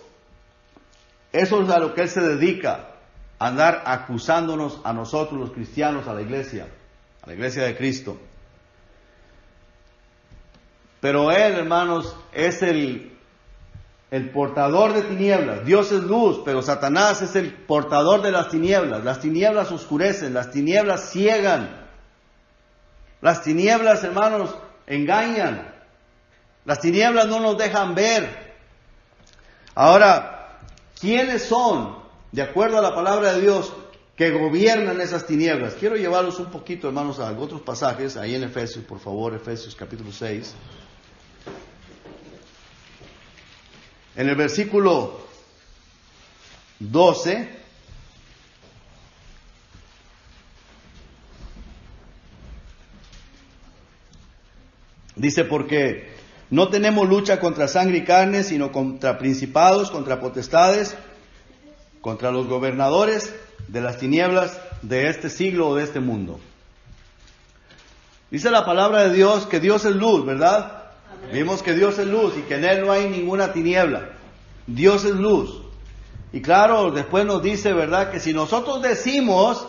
eso es a lo que Él se dedica, a andar acusándonos a nosotros los cristianos, a la iglesia de Cristo. Pero Él, hermanos, es el portador de tinieblas. Dios es luz, pero Satanás es el portador de las tinieblas. Las tinieblas oscurecen, las tinieblas ciegan. Las tinieblas, hermanos, engañan. Las tinieblas no nos dejan ver. Ahora, ¿quiénes son, de acuerdo a la palabra de Dios, que gobiernan esas tinieblas? Quiero llevarlos un poquito, hermanos, a otros pasajes, ahí en Efesios, por favor, Efesios capítulo 6. En el versículo 12, dice, porque no tenemos lucha contra sangre y carne, sino contra principados, contra potestades, contra los gobernadores de las tinieblas de este siglo o de este mundo. Dice la palabra de Dios que Dios es luz, ¿verdad? Vimos que Dios es luz y que en Él no hay ninguna tiniebla. Dios es luz. Y claro, después nos dice, ¿verdad?, que si nosotros decimos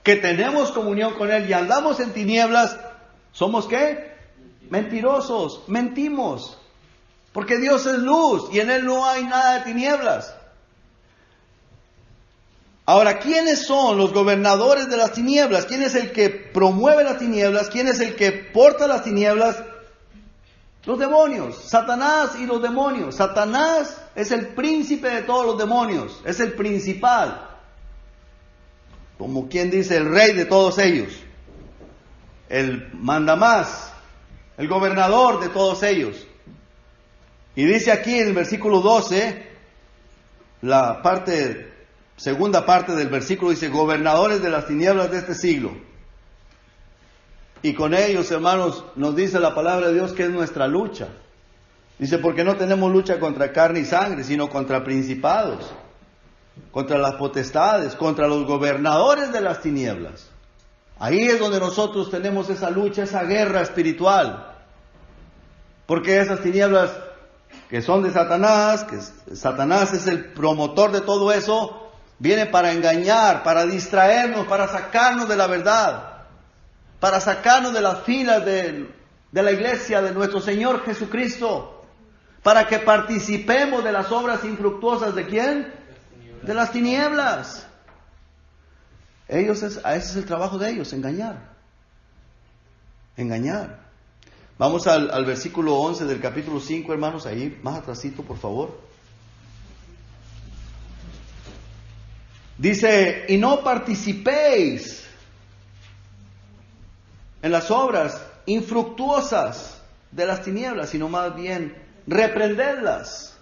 que tenemos comunión con Él y andamos en tinieblas, ¿somos qué? Mentirosos, mentimos. Porque Dios es luz y en Él no hay nada de tinieblas. Ahora, ¿quiénes son los gobernadores de las tinieblas? ¿Quién es el que promueve las tinieblas? ¿Quién es el que porta las tinieblas? Los demonios, Satanás y los demonios. Satanás es el príncipe de todos los demonios, es el principal. como quien dice, el rey de todos ellos, el mandamás, el gobernador de todos ellos. Y dice aquí en el versículo 12, la segunda parte del versículo dice, gobernadores de las tinieblas de este siglo. Y con ellos, hermanos, nos dice la palabra de Dios que es nuestra lucha. Dice, porque no tenemos lucha contra carne y sangre, sino contra principados, contra las potestades, contra los gobernadores de las tinieblas. Ahí es donde nosotros tenemos esa lucha, esa guerra espiritual. Porque esas tinieblas que son de Satanás, que Satanás es el promotor de todo eso, viene para engañar, para distraernos, para sacarnos de la verdad, para sacarnos de las filas de la iglesia de nuestro Señor Jesucristo, para que participemos de las obras infructuosas ¿de quién? De las tinieblas. Ese es el trabajo de ellos, engañar. Vamos al versículo 11 del capítulo 5, hermanos, ahí más atrasito, por favor. Dice, y no participéis en las obras infructuosas de las tinieblas, sino más bien reprendedlas.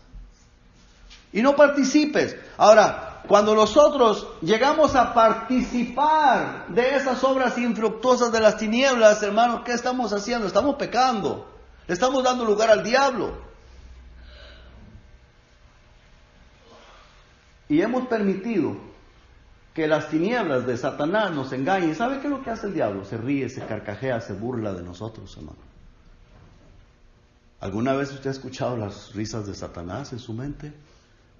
Y no participes. Ahora, cuando nosotros llegamos a participar de esas obras infructuosas de las tinieblas, hermanos, ¿qué estamos haciendo? Estamos pecando. Le estamos dando lugar al diablo. Y hemos permitido que las tinieblas de Satanás nos engañen. ¿Sabe qué es lo que hace el diablo? Se ríe, se carcajea, se burla de nosotros, hermano. ¿Alguna vez usted ha escuchado las risas de Satanás en su mente?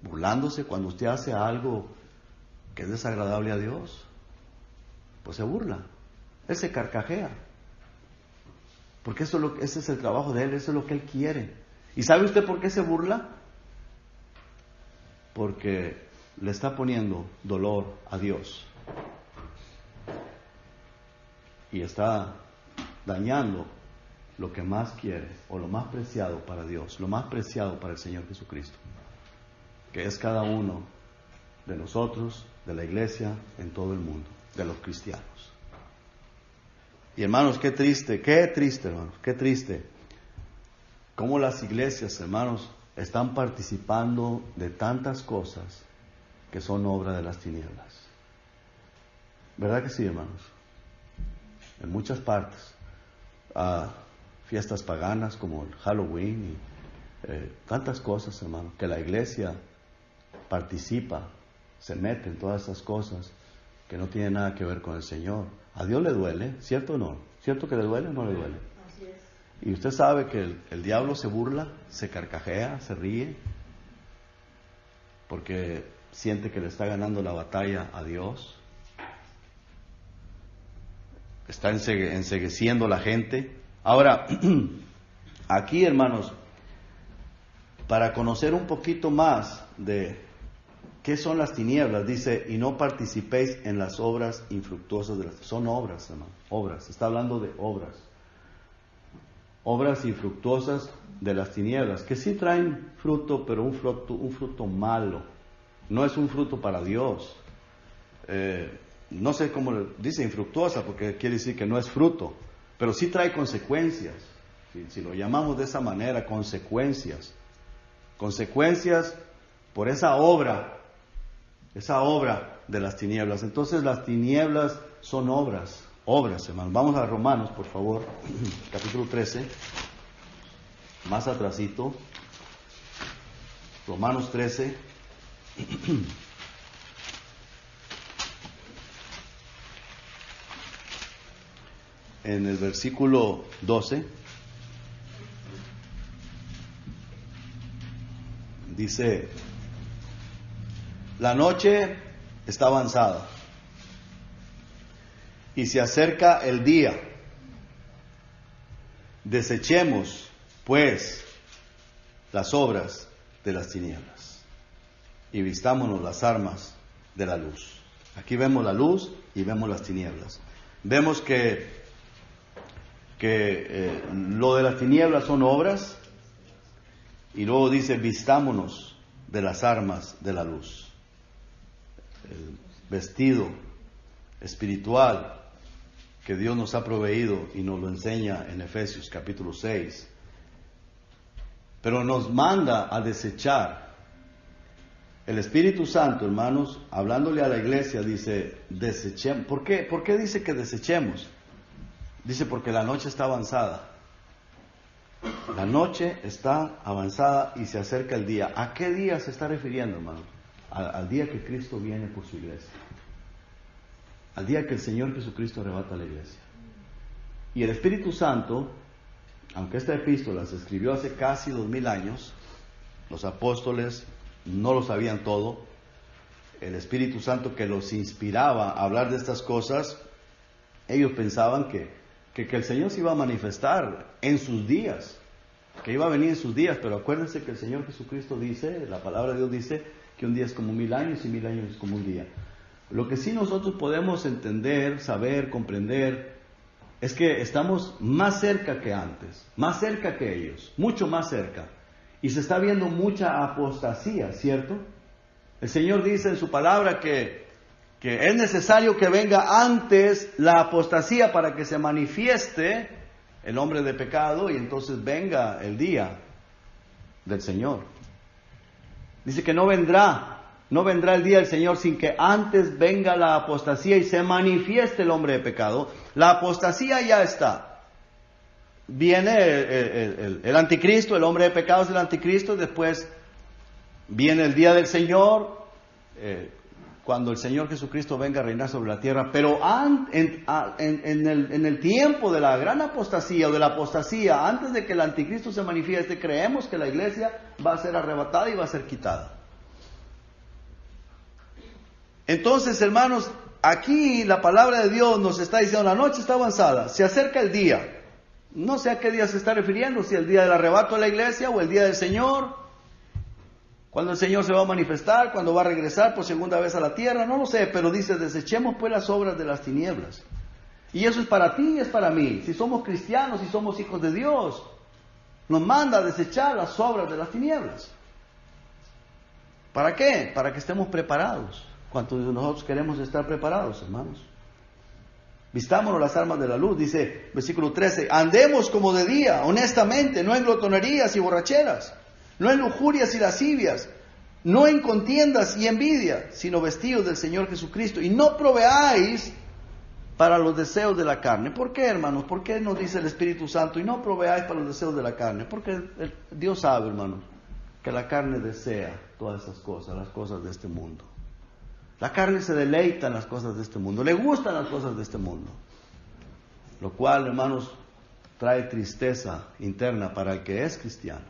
Burlándose cuando usted hace algo que es desagradable a Dios. Pues se burla. Él se carcajea. Porque ese es el trabajo de él, eso es lo que él quiere. ¿Y sabe usted por qué se burla? Porque le está poniendo dolor a Dios. Y está dañando lo que más quiere, o lo más preciado para Dios, lo más preciado para el Señor Jesucristo, que es cada uno de nosotros, de la iglesia, en todo el mundo, de los cristianos. Y hermanos, qué triste, hermanos, qué triste, cómo las iglesias, hermanos, están participando de tantas cosas que son obra de las tinieblas. ¿Verdad que sí, hermanos? En muchas partes. Fiestas paganas como el Halloween y tantas cosas, hermano, que la iglesia participa, se mete en todas esas cosas que no tienen nada que ver con el Señor. A Dios le duele, ¿cierto o no? ¿Cierto que le duele o no le duele? Así es. Y usted sabe que el diablo se burla, se carcajea, se ríe, porque siente que le está ganando la batalla a Dios. Está encegueciendo a la gente. Ahora, aquí, hermanos, para conocer un poquito más de qué son las tinieblas, dice, y no participéis en las obras infructuosas de las... Son obras, hermano, obras. Está hablando de obras. Obras infructuosas de las tinieblas, que sí traen fruto, pero un fruto malo. No es un fruto para Dios. No sé cómo dice infructuosa, porque quiere decir que no es fruto, pero sí trae consecuencias. Si lo llamamos de esa manera, consecuencias por esa obra de las tinieblas. Entonces las tinieblas son obras, hermanos. Vamos a Romanos, por favor, capítulo 13, más atrasito, Romanos 13. En el versículo 12 dice, la noche está avanzada y se acerca el día. Desechemos, pues, las obras de las tinieblas y vistámonos las armas de la luz. Aquí vemos la luz y vemos las tinieblas. Vemos que lo de las tinieblas son obras, y luego dice, vistámonos de las armas de la luz. El vestido espiritual que Dios nos ha proveído y nos lo enseña en Efesios capítulo 6. Pero nos manda a desechar. El Espíritu Santo, hermanos, hablándole a la iglesia, dice, desechemos. ¿Por qué? ¿Por qué dice que desechemos? Dice, porque la noche está avanzada. La noche está avanzada y se acerca el día. ¿A qué día se está refiriendo, hermano? Al día que Cristo viene por su iglesia. Al día que el Señor Jesucristo arrebata a la iglesia. Y el Espíritu Santo, aunque esta epístola se escribió hace casi 2000 años, los apóstoles no lo sabían todo. El Espíritu Santo que los inspiraba a hablar de estas cosas, ellos pensaban que el Señor se iba a manifestar en sus días, que iba a venir en sus días, pero acuérdense que el Señor Jesucristo dice, la palabra de Dios dice, que un día es como 1000 años y 1000 años es como un día. Lo que sí nosotros podemos entender, saber, comprender, es que estamos más cerca que antes, más cerca que ellos, mucho más cerca, y se está viendo mucha apostasía, ¿cierto? El Señor dice en su palabra que es necesario que venga antes la apostasía para que se manifieste el hombre de pecado y entonces venga el día del Señor. Dice que no vendrá el día del Señor sin que antes venga la apostasía y se manifieste el hombre de pecado. La apostasía ya está. Viene el anticristo, el hombre de pecado es el anticristo, después viene el día del Señor, cuando el Señor Jesucristo venga a reinar sobre la tierra. Pero en el tiempo de la gran apostasía o de la apostasía, antes de que el anticristo se manifieste, creemos que la iglesia va a ser arrebatada y va a ser quitada. Entonces, hermanos, aquí la palabra de Dios nos está diciendo, la noche está avanzada, se acerca el día. No sé a qué día se está refiriendo, si el día del arrebato de la iglesia o el día del Señor. Cuando el Señor se va a manifestar, cuando va a regresar por segunda vez a la tierra, no lo sé, pero dice, desechemos pues las obras de las tinieblas. Y eso es para ti y es para mí. Si somos cristianos, si somos hijos de Dios, nos manda a desechar las obras de las tinieblas. ¿Para qué? Para que estemos preparados. ¿Cuántos de nosotros queremos estar preparados, hermanos? Vistámonos las armas de la luz, dice versículo 13, andemos como de día, honestamente, no en glotonerías y borracheras, no en lujurias y lascivias, no en contiendas y envidia, sino vestidos del Señor Jesucristo, y no proveáis para los deseos de la carne. ¿Por qué, hermanos? ¿Por qué nos dice el Espíritu Santo, y no proveáis para los deseos de la carne? Porque Dios sabe, hermanos, que la carne desea todas esas cosas, las cosas de este mundo. La carne se deleita en las cosas de este mundo, le gustan las cosas de este mundo, lo cual, hermanos, trae tristeza interna para el que es cristiano.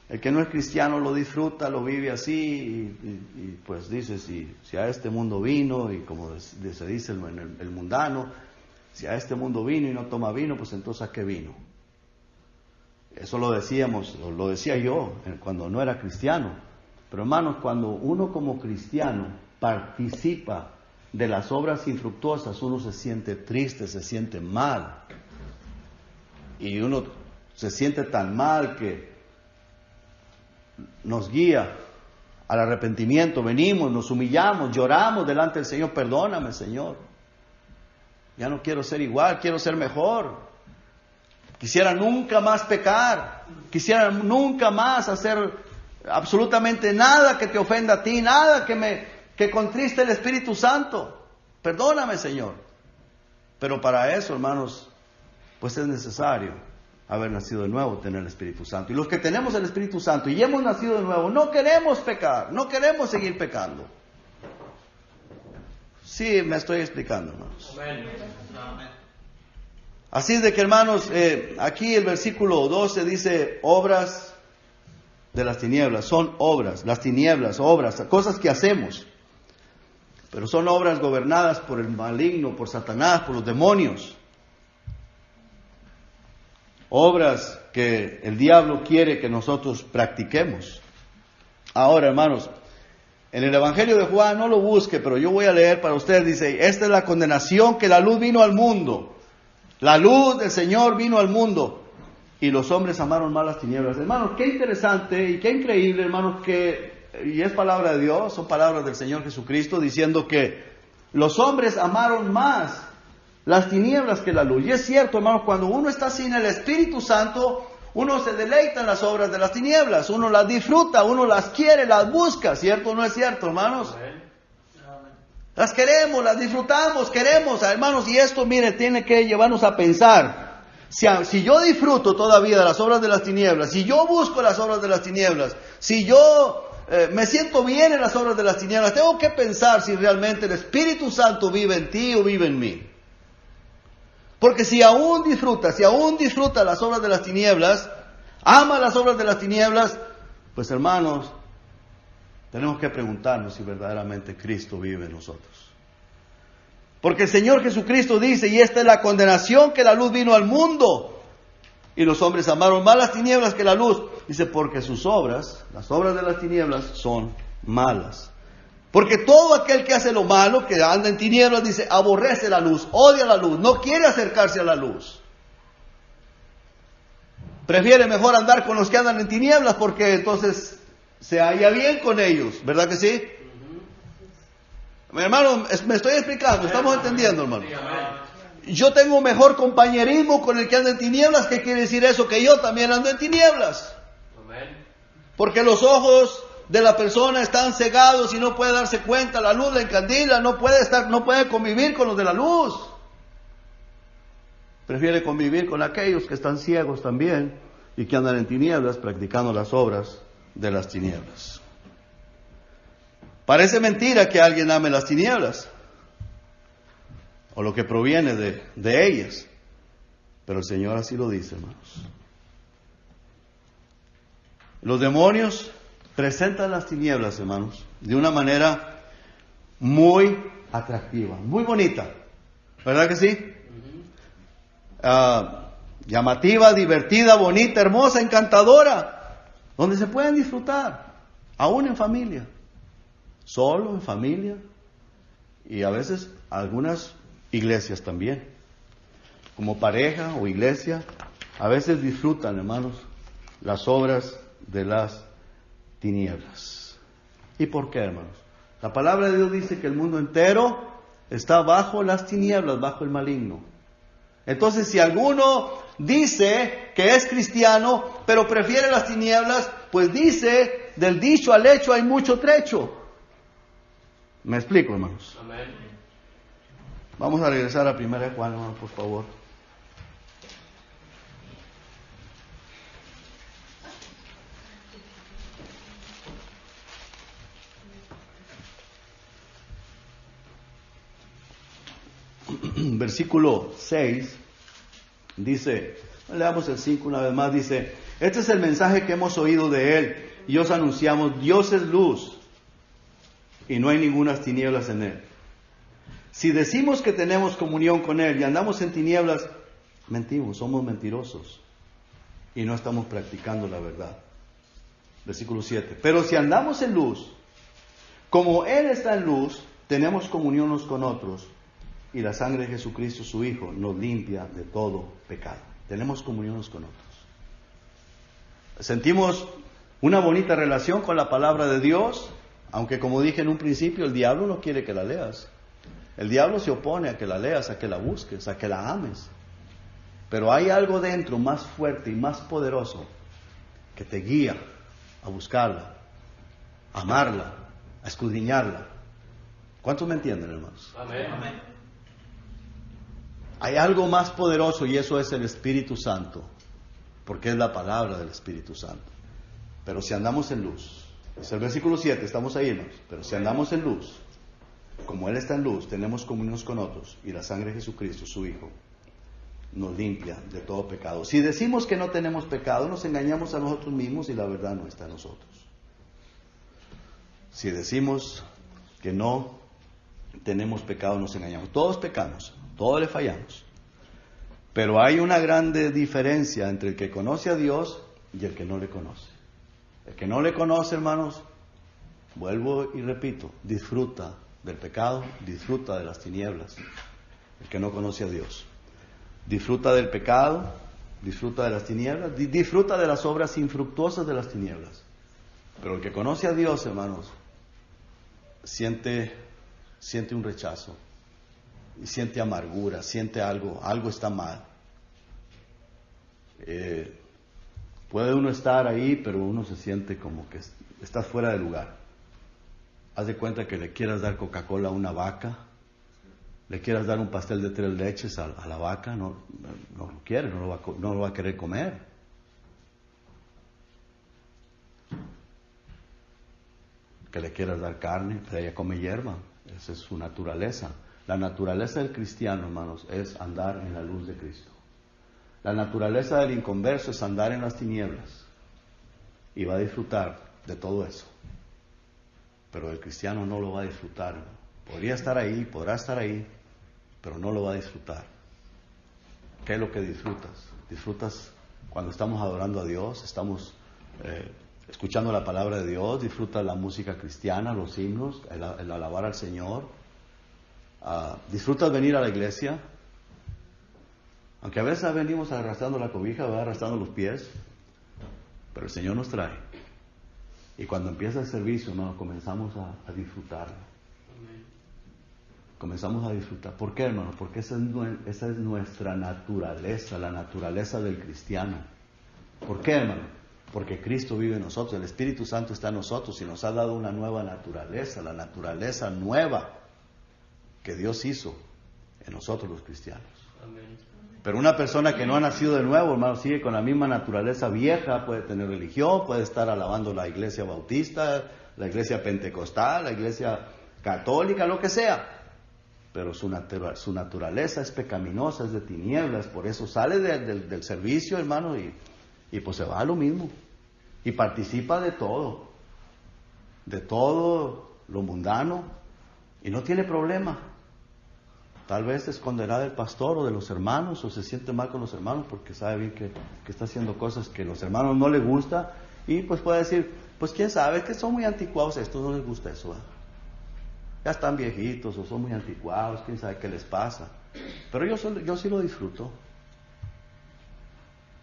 El que no es cristiano lo disfruta, lo vive así y pues dice, si a este mundo vino, y como se dice el mundano, si a este mundo vino y no toma vino, pues entonces ¿a qué vino? Eso lo decía yo cuando no era cristiano. Pero hermanos, cuando uno como cristiano participa de las obras infructuosas, uno se siente triste, se siente mal. Y uno se siente tan mal que nos guía al arrepentimiento. Venimos, nos humillamos, lloramos delante del Señor. Perdóname, Señor. Ya no quiero ser igual, quiero ser mejor. Quisiera nunca más pecar. Quisiera nunca más hacer absolutamente nada que te ofenda a ti, nada que contriste el Espíritu Santo. Perdóname, Señor. Pero para eso, hermanos, pues es necesario haber nacido de nuevo, tener el Espíritu Santo. Y los que tenemos el Espíritu Santo y hemos nacido de nuevo, no queremos pecar, no queremos seguir pecando. Sí, me estoy explicando, hermanos. Así es de que, hermanos, aquí el versículo 12 dice, obras de las tinieblas. Son obras, las tinieblas, obras, cosas que hacemos. Pero son obras gobernadas por el maligno, por Satanás, por los demonios. Obras que el diablo quiere que nosotros practiquemos. Ahora, hermanos, en el Evangelio de Juan, no lo busque, pero yo voy a leer para ustedes, dice, esta es la condenación, que la luz vino al mundo. La luz del Señor vino al mundo, y los hombres amaron más las tinieblas. Hermanos, qué interesante y qué increíble, hermanos, y es palabra de Dios, son palabras del Señor Jesucristo, diciendo que Los hombres amaron más las tinieblas que la luz. Y es cierto, hermanos, cuando uno está sin el Espíritu Santo, uno se deleita en las obras de las tinieblas, uno las disfruta, uno las quiere, las busca, ¿cierto o no es cierto, hermanos? Las queremos, las disfrutamos, queremos, hermanos, y esto, mire, tiene que llevarnos a pensar. Si yo disfruto todavía de las obras de las tinieblas, si yo busco las obras de las tinieblas, si yo me siento bien en las obras de las tinieblas, tengo que pensar si realmente el Espíritu Santo vive en ti o vive en mí. Porque si aún disfruta las obras de las tinieblas, ama las obras de las tinieblas, pues hermanos, tenemos que preguntarnos si verdaderamente Cristo vive en nosotros. Porque el Señor Jesucristo dice, y esta es la condenación, que la luz vino al mundo, y los hombres amaron más las tinieblas que la luz. Dice, porque sus obras, las obras de las tinieblas, son malas. Porque todo aquel que hace lo malo, que anda en tinieblas, dice, aborrece la luz, odia la luz, no quiere acercarse a la luz. Prefiere mejor andar con los que andan en tinieblas, porque entonces se halla bien con ellos, ¿verdad que sí? Mi hermano, me estoy explicando, estamos entendiendo, hermano. Yo tengo mejor compañerismo con el que anda en tinieblas. ¿Qué quiere decir eso? Que yo también ando en tinieblas. Porque los ojos de la persona están cegados y no puede darse cuenta, la luz la encandila, no puede convivir con los de la luz. Prefiere convivir con aquellos que están ciegos también y que andan en tinieblas practicando las obras de las tinieblas. Parece mentira que alguien ame las tinieblas o lo que proviene de ellas, pero el Señor así lo dice, hermanos. Los demonios presentan las tinieblas, hermanos, de una manera muy atractiva, muy bonita, ¿verdad que sí? Llamativa, divertida, bonita, hermosa, encantadora, donde se pueden disfrutar, aún en familia, solo en familia, y a veces algunas iglesias también, como pareja o iglesia, a veces disfrutan, hermanos, las obras de las tinieblas. ¿Y por qué, hermanos? La palabra de Dios dice que el mundo entero está bajo las tinieblas, bajo el maligno. Entonces, si alguno dice que es cristiano, pero prefiere las tinieblas, pues dice, del dicho al hecho hay mucho trecho. ¿Me explico, hermanos? Amén. Vamos a regresar a 1 Juan, hermano, por favor. Versículo 6 dice, leamos el 5 una vez más, dice, este es el mensaje que hemos oído de Él y os anunciamos, Dios es luz y no hay ninguna tinieblas en Él. Si decimos que tenemos comunión con Él y andamos en tinieblas, mentimos, somos mentirosos y no estamos practicando la verdad. Versículo 7, pero si andamos en luz, como Él está en luz, tenemos comunión unos con otros, y la sangre de Jesucristo, su Hijo, nos limpia de todo pecado. Tenemos comunión unos con otros. Sentimos una bonita relación con la palabra de Dios, aunque como dije en un principio, el diablo no quiere que la leas. El diablo se opone a que la leas, a que la busques, a que la ames. Pero hay algo dentro más fuerte y más poderoso que te guía a buscarla, a amarla, a escudriñarla. ¿Cuántos me entienden, hermanos? Amén. Amén. Hay algo más poderoso y eso es el Espíritu Santo, porque es la palabra del Espíritu Santo. Pero si andamos en luz, es el versículo 7, estamos ahí, hermanos, pero si andamos en luz, como Él está en luz, tenemos comunión con otros y la sangre de Jesucristo, su Hijo, nos limpia de todo pecado. Si decimos que no tenemos pecado, nos engañamos a nosotros mismos y la verdad no está en nosotros. Si decimos que no tenemos pecado, nos engañamos. Todos pecamos. Todos le fallamos. Pero hay una grande diferencia entre el que conoce a Dios y el que no le conoce. El que no le conoce, hermanos, vuelvo y repito, disfruta del pecado, disfruta de las tinieblas. El que no conoce a Dios disfruta del pecado, disfruta de las tinieblas, disfruta de las obras infructuosas de las tinieblas. Pero el que conoce a Dios, hermanos, siente siente un rechazo, y siente amargura, siente algo está mal. Puede uno estar ahí, pero uno se siente como que está fuera de lugar. Haz de cuenta que le quieras dar Coca-Cola a una vaca, le quieras dar un pastel de 3 leches a la vaca, no lo quiere, no lo va a querer comer. Que le quieras dar carne, pero ella come hierba, esa es su naturaleza. La naturaleza del cristiano, hermanos, es andar en la luz de Cristo. La naturaleza del inconverso es andar en las tinieblas y va a disfrutar de todo eso. Pero el cristiano no lo va a disfrutar. Podrá estar ahí, pero no lo va a disfrutar. ¿Qué es lo que disfrutas? Disfrutas cuando estamos adorando a Dios, estamos escuchando la palabra de Dios, disfrutas la música cristiana, los himnos, el alabar al Señor. Disfrutas venir a la iglesia, aunque a veces venimos arrastrando la cobija, arrastrando los pies, pero el Señor nos trae. Y cuando empieza el servicio, hermano, comenzamos a disfrutarlo. Comenzamos a disfrutar. ¿Por qué, hermano? Porque esa es nuestra naturaleza, la naturaleza del cristiano. ¿Por qué, hermano? Porque Cristo vive en nosotros, el Espíritu Santo está en nosotros y nos ha dado una nueva naturaleza, la naturaleza nueva que Dios hizo en nosotros los cristianos. Amén. Pero una persona que no ha nacido de nuevo, hermano, sigue con la misma naturaleza vieja, puede tener religión, puede estar alabando la iglesia bautista, la iglesia pentecostal, la iglesia católica, lo que sea. Pero su naturaleza es pecaminosa, es de tinieblas, por eso sale del servicio, hermano, y pues se va a lo mismo. Y participa de todo lo mundano, y no tiene problema. Tal vez se esconderá del pastor o de los hermanos, o se siente mal con los hermanos porque sabe bien que está haciendo cosas que a los hermanos no les gusta, y pues puede decir, pues quién sabe, que son muy anticuados, a estos no les gusta eso, ya están viejitos o son muy anticuados, quién sabe qué les pasa. Pero yo sí lo disfruto.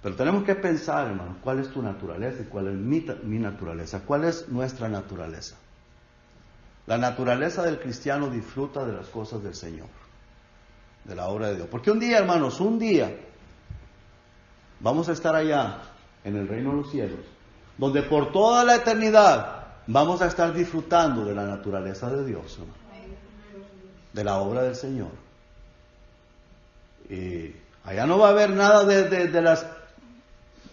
Pero tenemos que pensar, hermano, cuál es tu naturaleza y cuál es mi naturaleza, cuál es nuestra naturaleza. La naturaleza del cristiano disfruta de las cosas del Señor, de la obra de Dios. Porque un día, hermanos, vamos a estar allá en el reino de los cielos, donde por toda la eternidad vamos a estar disfrutando de la naturaleza de Dios, hermano, de la obra del Señor. Y allá no va a haber nada de los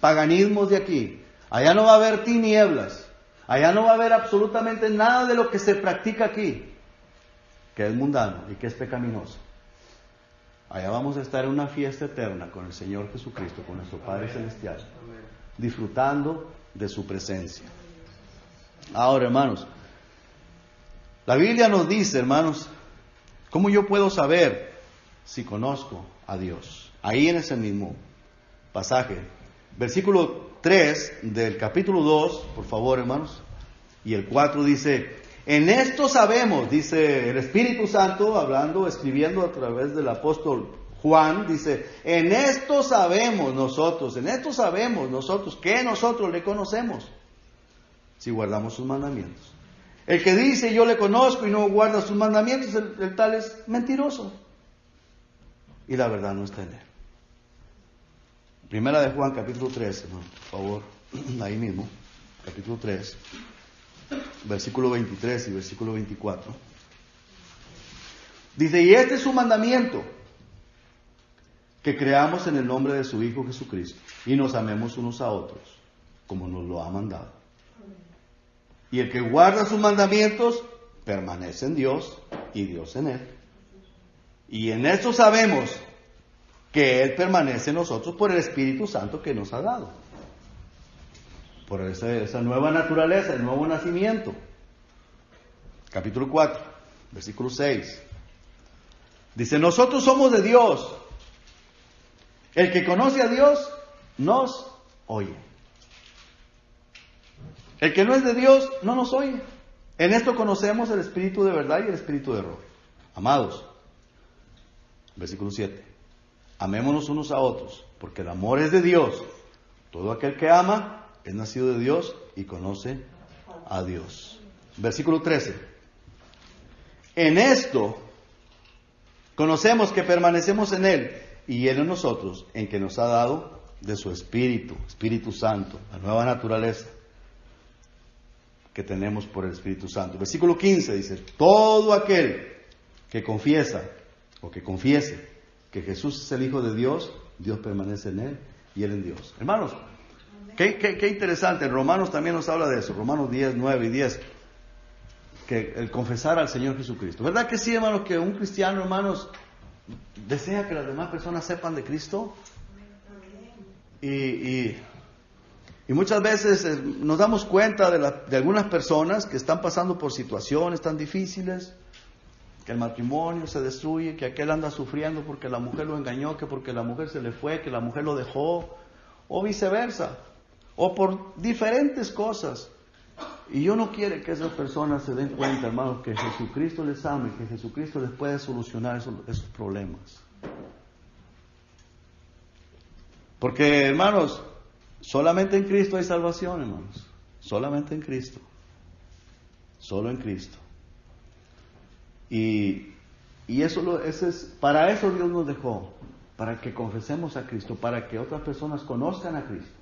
paganismos de aquí. Allá no va a haber tinieblas. Allá no va a haber absolutamente nada de lo que se practica aquí, que es mundano y que es pecaminoso. Allá vamos a estar en una fiesta eterna con el Señor Jesucristo, con nuestro Padre Celestial, disfrutando de su presencia. Ahora, hermanos, la Biblia nos dice, hermanos, ¿cómo yo puedo saber si conozco a Dios? Ahí en ese mismo pasaje, versículo 3 del capítulo 2, por favor, hermanos, y el 4 dice, en esto sabemos, dice el Espíritu Santo, escribiendo a través del apóstol Juan, dice, en esto sabemos nosotros que nosotros le conocemos, si guardamos sus mandamientos. El que dice yo le conozco y no guarda sus mandamientos, el tal es mentiroso, y la verdad no está en él. Primera de Juan, capítulo 3, hermano, por favor, ahí mismo, capítulo 3, versículo 23 y versículo 24. Dice, y este es su mandamiento, que creamos en el nombre de su Hijo Jesucristo, y nos amemos unos a otros, como nos lo ha mandado. Y el que guarda sus mandamientos, permanece en Dios, y Dios en él. Y en esto sabemos que Él permanece en nosotros por el Espíritu Santo que nos ha dado. Por esa nueva naturaleza, el nuevo nacimiento. Capítulo 4, versículo 6. Dice, nosotros somos de Dios. El que conoce a Dios, nos oye. El que no es de Dios, no nos oye. En esto conocemos el espíritu de verdad y el espíritu de error. Amados, versículo 7. Amémonos unos a otros, porque el amor es de Dios. Todo aquel que ama es nacido de Dios y conoce a Dios. Versículo 13. En esto conocemos que permanecemos en Él y Él en nosotros, en que nos ha dado de su Espíritu, Espíritu Santo, la nueva naturaleza que tenemos por el Espíritu Santo. Versículo 15 dice, todo aquel que confiesa o que confiese que Jesús es el Hijo de Dios, Dios permanece en Él y Él en Dios. Hermanos, qué interesante, en Romanos también nos habla de eso, Romanos 10, 9 y 10, que el confesar al Señor Jesucristo. ¿Verdad que sí, hermanos, que un cristiano, hermanos, desea que las demás personas sepan de Cristo? Y muchas veces nos damos cuenta de algunas personas que están pasando por situaciones tan difíciles, que el matrimonio se destruye, que aquel anda sufriendo porque la mujer lo engañó, que porque la mujer se le fue, que la mujer lo dejó, o viceversa, o por diferentes cosas. Y yo no quiero que esas personas se den cuenta, hermanos, que Jesucristo les ama y que Jesucristo les puede solucionar esos problemas. Porque, hermanos, solamente en Cristo hay salvación, hermanos. Solamente en Cristo. Solo en Cristo. Y para eso Dios nos dejó. Para que confesemos a Cristo. Para que otras personas conozcan a Cristo.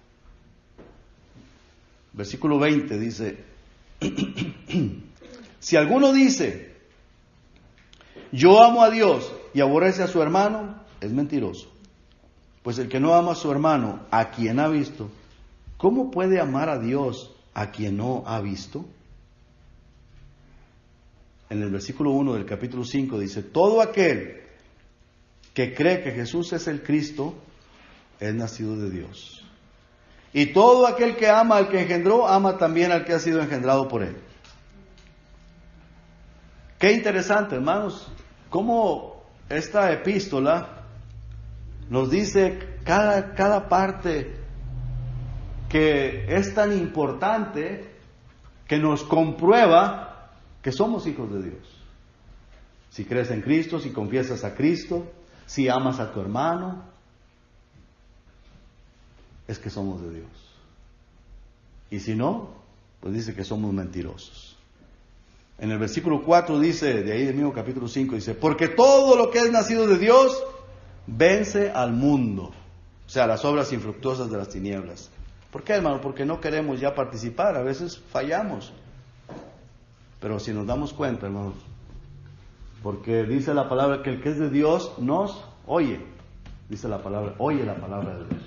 Versículo 20 dice, si alguno dice, yo amo a Dios y aborrece a su hermano, es mentiroso. Pues el que no ama a su hermano, a quien ha visto, ¿cómo puede amar a Dios a quien no ha visto? En el versículo 1 del capítulo 5 dice, todo aquel que cree que Jesús es el Cristo, es nacido de Dios. Y todo aquel que ama al que engendró, ama también al que ha sido engendrado por él. Qué interesante, hermanos, cómo esta epístola nos dice cada parte que es tan importante, que nos comprueba que somos hijos de Dios. Si crees en Cristo, si confiesas a Cristo, si amas a tu hermano, es que somos de Dios. Y si no, pues dice que somos mentirosos. En el versículo 4 dice, de ahí del mismo capítulo 5, dice, porque todo lo que es nacido de Dios vence al mundo. O sea, las obras infructuosas de las tinieblas. ¿Por qué, hermano? Porque no queremos ya participar, a veces fallamos. Pero si nos damos cuenta, hermanos, porque dice la palabra que el que es de Dios nos oye. Dice la palabra, oye la palabra de Dios.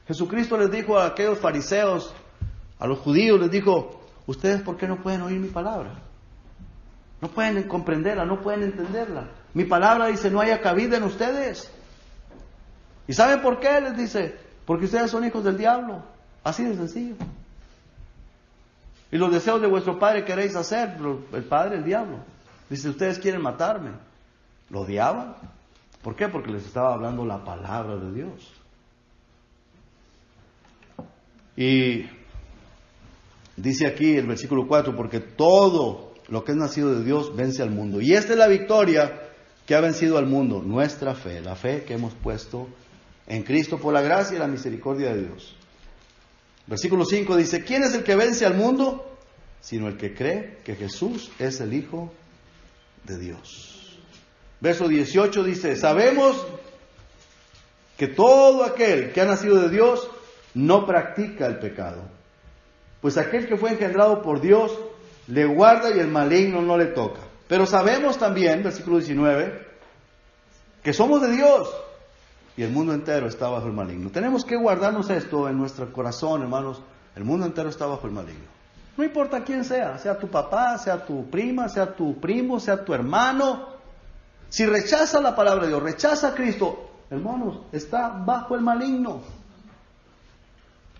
Jesucristo les dijo a aquellos fariseos, a los judíos, les dijo, ¿ustedes por qué no pueden oír mi palabra? No pueden comprenderla, no pueden entenderla. Mi palabra dice, no haya cabida en ustedes. ¿Y saben por qué? Les dice, porque ustedes son hijos del diablo. Así de sencillo. Y los deseos de vuestro padre queréis hacer, el padre, el diablo. Dice, ustedes quieren matarme. ¿Lo odiaban? ¿Por qué? Porque les estaba hablando la palabra de Dios. Y dice aquí el versículo 4, porque todo lo que es nacido de Dios vence al mundo. Y esta es la victoria que ha vencido al mundo, nuestra fe, la fe que hemos puesto en Cristo por la gracia y la misericordia de Dios. Versículo 5 dice, ¿quién es el que vence al mundo? Sino el que cree que Jesús es el Hijo de Dios. Verso 18 dice, sabemos que todo aquel que ha nacido de Dios no practica el pecado, pues aquel que fue engendrado por Dios le guarda y el maligno no le toca. Pero sabemos también, versículo 19, que somos de Dios y el mundo entero está bajo el maligno. Tenemos que guardarnos esto en nuestro corazón, hermanos. El mundo entero está bajo el maligno. No importa quién sea tu papá, sea tu prima, sea tu primo, sea tu hermano. Si rechaza la palabra de Dios, rechaza a Cristo, hermanos, está bajo el maligno.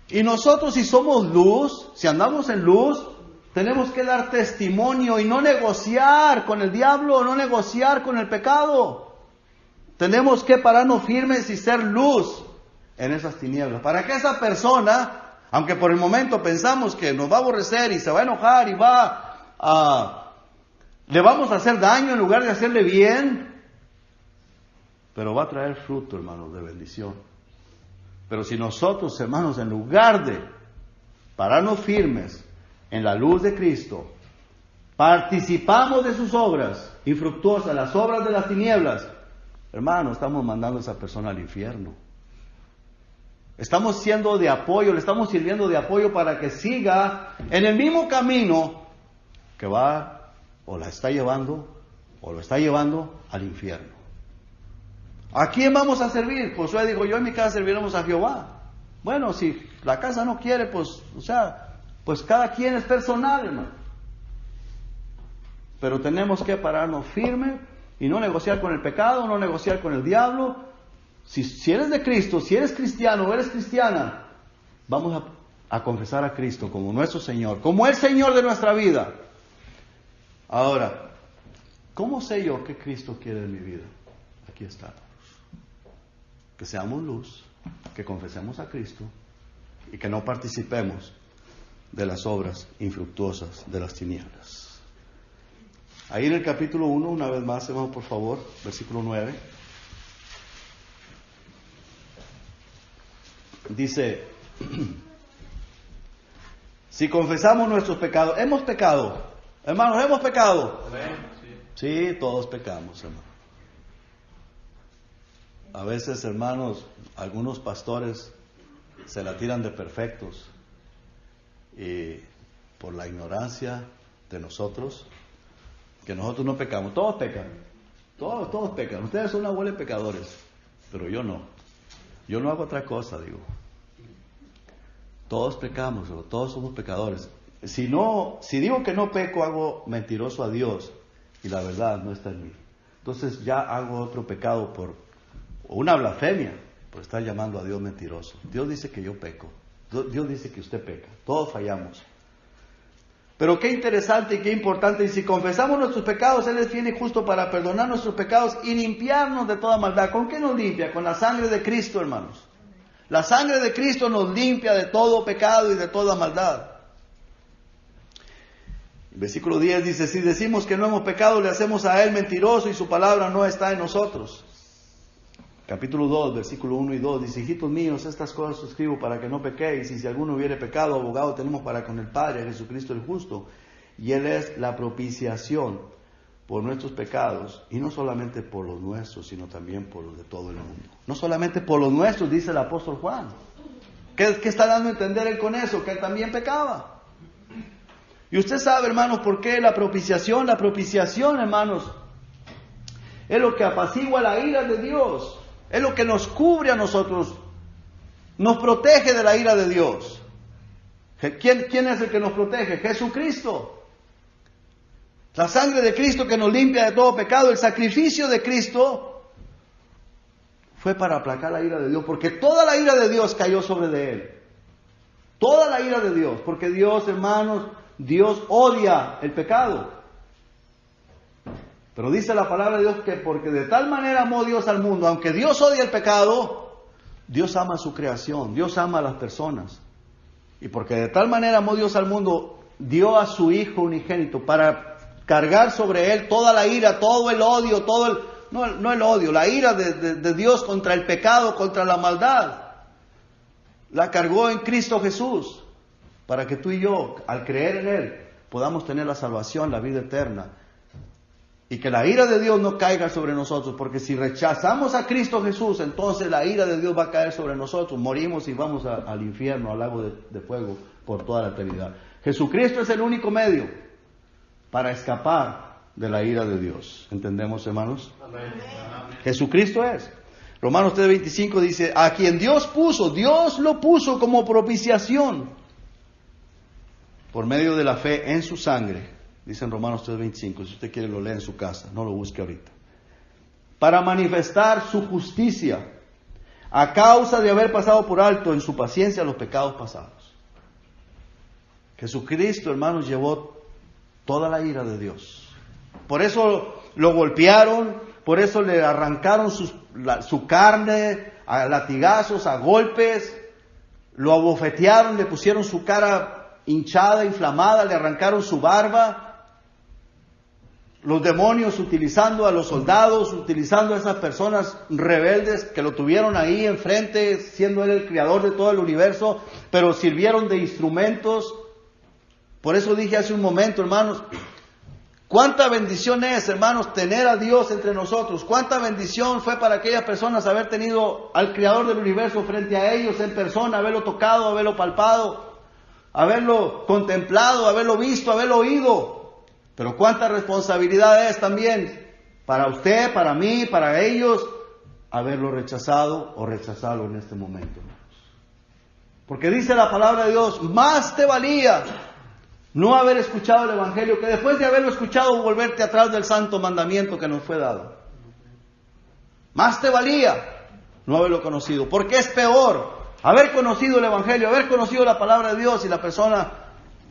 Y nosotros, si somos luz, si andamos en luz, tenemos que dar testimonio y no negociar con el diablo, no negociar con el pecado. Tenemos que pararnos firmes y ser luz en esas tinieblas, para que esa persona, aunque por el momento pensamos que nos va a aborrecer y se va a enojar y le vamos a hacer daño en lugar de hacerle bien, pero va a traer fruto, hermanos, de bendición. Pero si nosotros, hermanos, en lugar de pararnos firmes en la luz de Cristo, participamos de sus obras, infructuosas, las obras de las tinieblas, hermano, estamos mandando a esa persona al infierno. Estamos siendo de apoyo, le estamos sirviendo de apoyo para que siga en el mismo camino que va o la está llevando o lo está llevando al infierno. ¿A quién vamos a servir? Josué dijo, yo en mi casa serviremos a Jehová. Bueno, si la casa no quiere, pues cada quien es personal, hermano. Pero tenemos que pararnos firme y no negociar con el pecado, no negociar con el diablo. Si eres de Cristo, si eres cristiano o eres cristiana, vamos a confesar a Cristo como nuestro Señor, como el Señor de nuestra vida. Ahora, ¿cómo sé yo qué Cristo quiere de mi vida? Aquí está. Que seamos luz, que confesemos a Cristo y que no participemos de las obras infructuosas de las tinieblas. Ahí en el capítulo 1, una vez más, hermano, por favor, versículo 9. Dice, si confesamos nuestros pecados, hemos pecado, hermanos, hemos pecado. Sí, todos pecamos, hermano. A veces, hermanos, algunos pastores se la tiran de perfectos y por la ignorancia de nosotros, que nosotros no pecamos. Todos pecan, todos pecan. Ustedes son una bola de pecadores, pero yo no. Yo no hago otra cosa, digo. Todos pecamos, todos somos pecadores. Si digo que no peco, hago mentiroso a Dios y la verdad no está en mí. Entonces ya hago otro pecado por una blasfemia, por estar llamando a Dios mentiroso. Dios dice que yo peco. Dios dice que usted peca. Todos fallamos. Pero qué interesante y qué importante. Y si confesamos nuestros pecados, Él es fiel y justo para perdonar nuestros pecados y limpiarnos de toda maldad. ¿Con qué nos limpia? Con la sangre de Cristo, hermanos. La sangre de Cristo nos limpia de todo pecado y de toda maldad. El versículo 10 dice, si decimos que no hemos pecado, le hacemos a Él mentiroso y su palabra no está en nosotros. Capítulo 2, versículo 1 y 2, dice, hijitos míos, estas cosas os escribo para que no pequéis, y si alguno hubiere pecado, abogado tenemos para con el Padre, Jesucristo el justo, y Él es la propiciación por nuestros pecados, y no solamente por los nuestros, sino también por los de todo el mundo. No solamente por los nuestros, dice el apóstol Juan. ¿Qué está dando a entender él con eso? Que él también pecaba. Y usted sabe, hermanos, por qué la propiciación. La propiciación, hermanos, es lo que apacigua la ira de Dios. Es lo que nos cubre a nosotros. Nos protege de la ira de Dios. ¿Quién es el que nos protege? Jesucristo. La sangre de Cristo que nos limpia de todo pecado. El sacrificio de Cristo fue para aplacar la ira de Dios. Porque toda la ira de Dios cayó sobre de Él. Toda la ira de Dios. Porque Dios, hermanos, Dios odia el pecado. Pero dice la palabra de Dios que porque de tal manera amó Dios al mundo, aunque Dios odia el pecado, Dios ama a su creación, Dios ama a las personas. Y porque de tal manera amó Dios al mundo, dio a su Hijo unigénito para cargar sobre Él toda la ira, todo el odio, no el odio, la ira de Dios contra el pecado, contra la maldad. La cargó en Cristo Jesús, para que tú y yo, al creer en Él, podamos tener la salvación, la vida eterna. Y que la ira de Dios no caiga sobre nosotros, porque si rechazamos a Cristo Jesús, entonces la ira de Dios va a caer sobre nosotros, morimos y vamos al infierno, al lago de fuego por toda la eternidad. Jesucristo es el único medio para escapar de la ira de Dios. ¿Entendemos, hermanos? Amén. Jesucristo es. Romanos 3:25 dice, a quien Dios lo puso como propiciación por medio de la fe en su sangre. Dice en Romanos 3:25, si usted quiere lo lee en su casa, no lo busque ahorita. Para manifestar su justicia, a causa de haber pasado por alto en su paciencia los pecados pasados. Jesucristo, hermanos, llevó toda la ira de Dios. Por eso lo golpearon, por eso le arrancaron su carne a latigazos, a golpes, lo abofetearon, le pusieron su cara hinchada, inflamada, le arrancaron su barba. Los demonios utilizando a los soldados, utilizando a esas personas rebeldes que lo tuvieron ahí enfrente, siendo Él el creador de todo el universo, pero sirvieron de instrumentos. Por eso dije hace un momento, hermanos, ¿Cuánta bendición es, hermanos, tener a Dios entre nosotros? ¿Cuánta bendición fue para aquellas personas haber tenido al Creador del universo frente a ellos en persona, haberlo tocado, haberlo palpado, haberlo contemplado, haberlo visto, haberlo oído? Pero cuánta responsabilidad es también para usted, para mí, para ellos, haberlo rechazado o rechazarlo en este momento. Porque dice la palabra de Dios, más te valía no haber escuchado el Evangelio que después de haberlo escuchado volverte atrás del santo mandamiento que nos fue dado. Más te valía no haberlo conocido, porque es peor haber conocido el Evangelio, haber conocido la palabra de Dios y la persona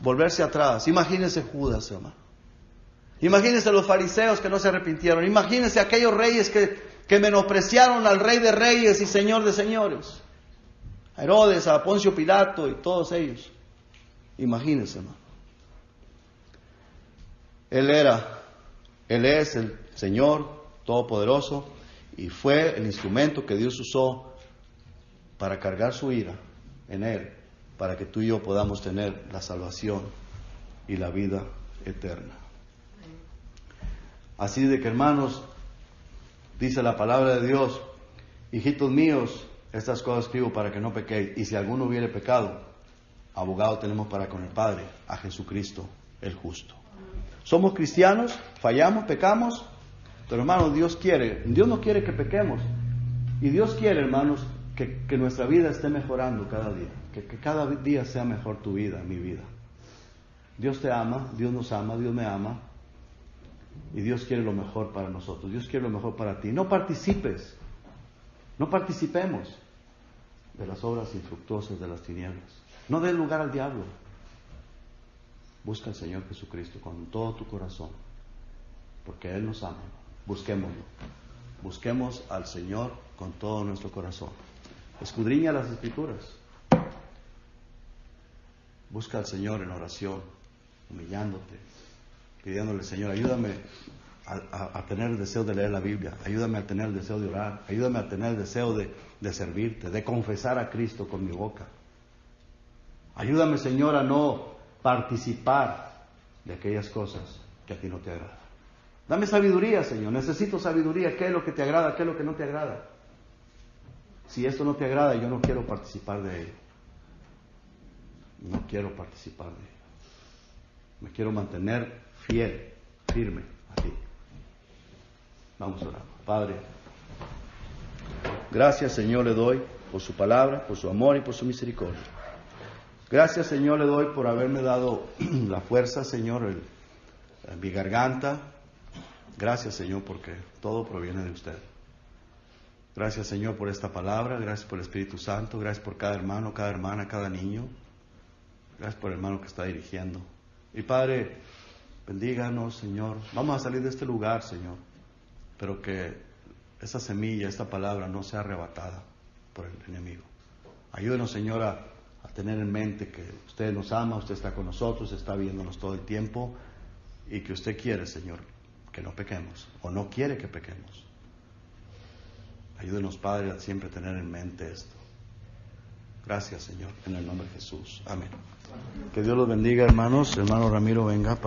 volverse atrás. Imagínense Judas, hermano. Imagínense los fariseos que no se arrepintieron. Imagínense aquellos reyes que menospreciaron al Rey de Reyes y Señor de Señores. A Herodes, a Poncio Pilato y todos ellos. Imagínense, hermano. Él es el Señor Todopoderoso y fue el instrumento que Dios usó para cargar su ira en Él, para que tú y yo podamos tener la salvación y la vida eterna. Así de que, hermanos, dice la palabra de Dios, hijitos míos, estas cosas escribo para que no pequéis, y si alguno hubiere pecado, abogado tenemos para con el Padre, a Jesucristo el justo. Somos cristianos, fallamos, pecamos, pero hermanos, Dios no quiere que pequemos. Y Dios quiere, hermanos, que nuestra vida esté mejorando cada día. Que cada día sea mejor tu vida, mi vida. Dios te ama, Dios nos ama, Dios me ama. Y Dios quiere lo mejor para nosotros. Dios quiere lo mejor para ti. No participemos de las obras infructuosas de las tinieblas. No des lugar al diablo. Busca al Señor Jesucristo con todo tu corazón, porque Él nos ama. Busquémoslo. Busquemos al Señor con todo nuestro corazón. Escudriña las Escrituras. Busca al Señor en oración, humillándote, pidiéndole, Señor, ayúdame a tener el deseo de leer la Biblia, ayúdame a tener el deseo de orar, ayúdame a tener el deseo de servirte, de confesar a Cristo con mi boca. Ayúdame, Señor, a no participar de aquellas cosas que a ti no te agradan. Dame sabiduría, Señor. Necesito sabiduría. ¿Qué es lo que te agrada? ¿Qué es lo que no te agrada? Si esto no te agrada, yo no quiero participar de ello. No quiero participar de ello. Me quiero mantener fiel, firme a ti. Vamos a orar. Padre, gracias, Señor, le doy por su palabra, por su amor y por su misericordia. Gracias, Señor, le doy por haberme dado la fuerza, Señor, en mi garganta. Gracias, Señor, porque todo proviene de usted. Gracias, Señor, por esta palabra. Gracias por el Espíritu Santo. Gracias por cada hermano, cada hermana, cada niño. Gracias por el hermano que está dirigiendo. Y Padre, bendíganos, Señor. Vamos a salir de este lugar, Señor, pero que esa semilla, esta palabra no sea arrebatada por el enemigo. Ayúdenos, Señor, a tener en mente que usted nos ama, usted está con nosotros, está viéndonos todo el tiempo y que usted quiere, Señor, que no pequemos o no quiere que pequemos. Ayúdenos, Padre, a siempre tener en mente esto. Gracias, Señor, en el nombre de Jesús. Amén. Que Dios los bendiga, hermanos. Hermano Ramiro, venga.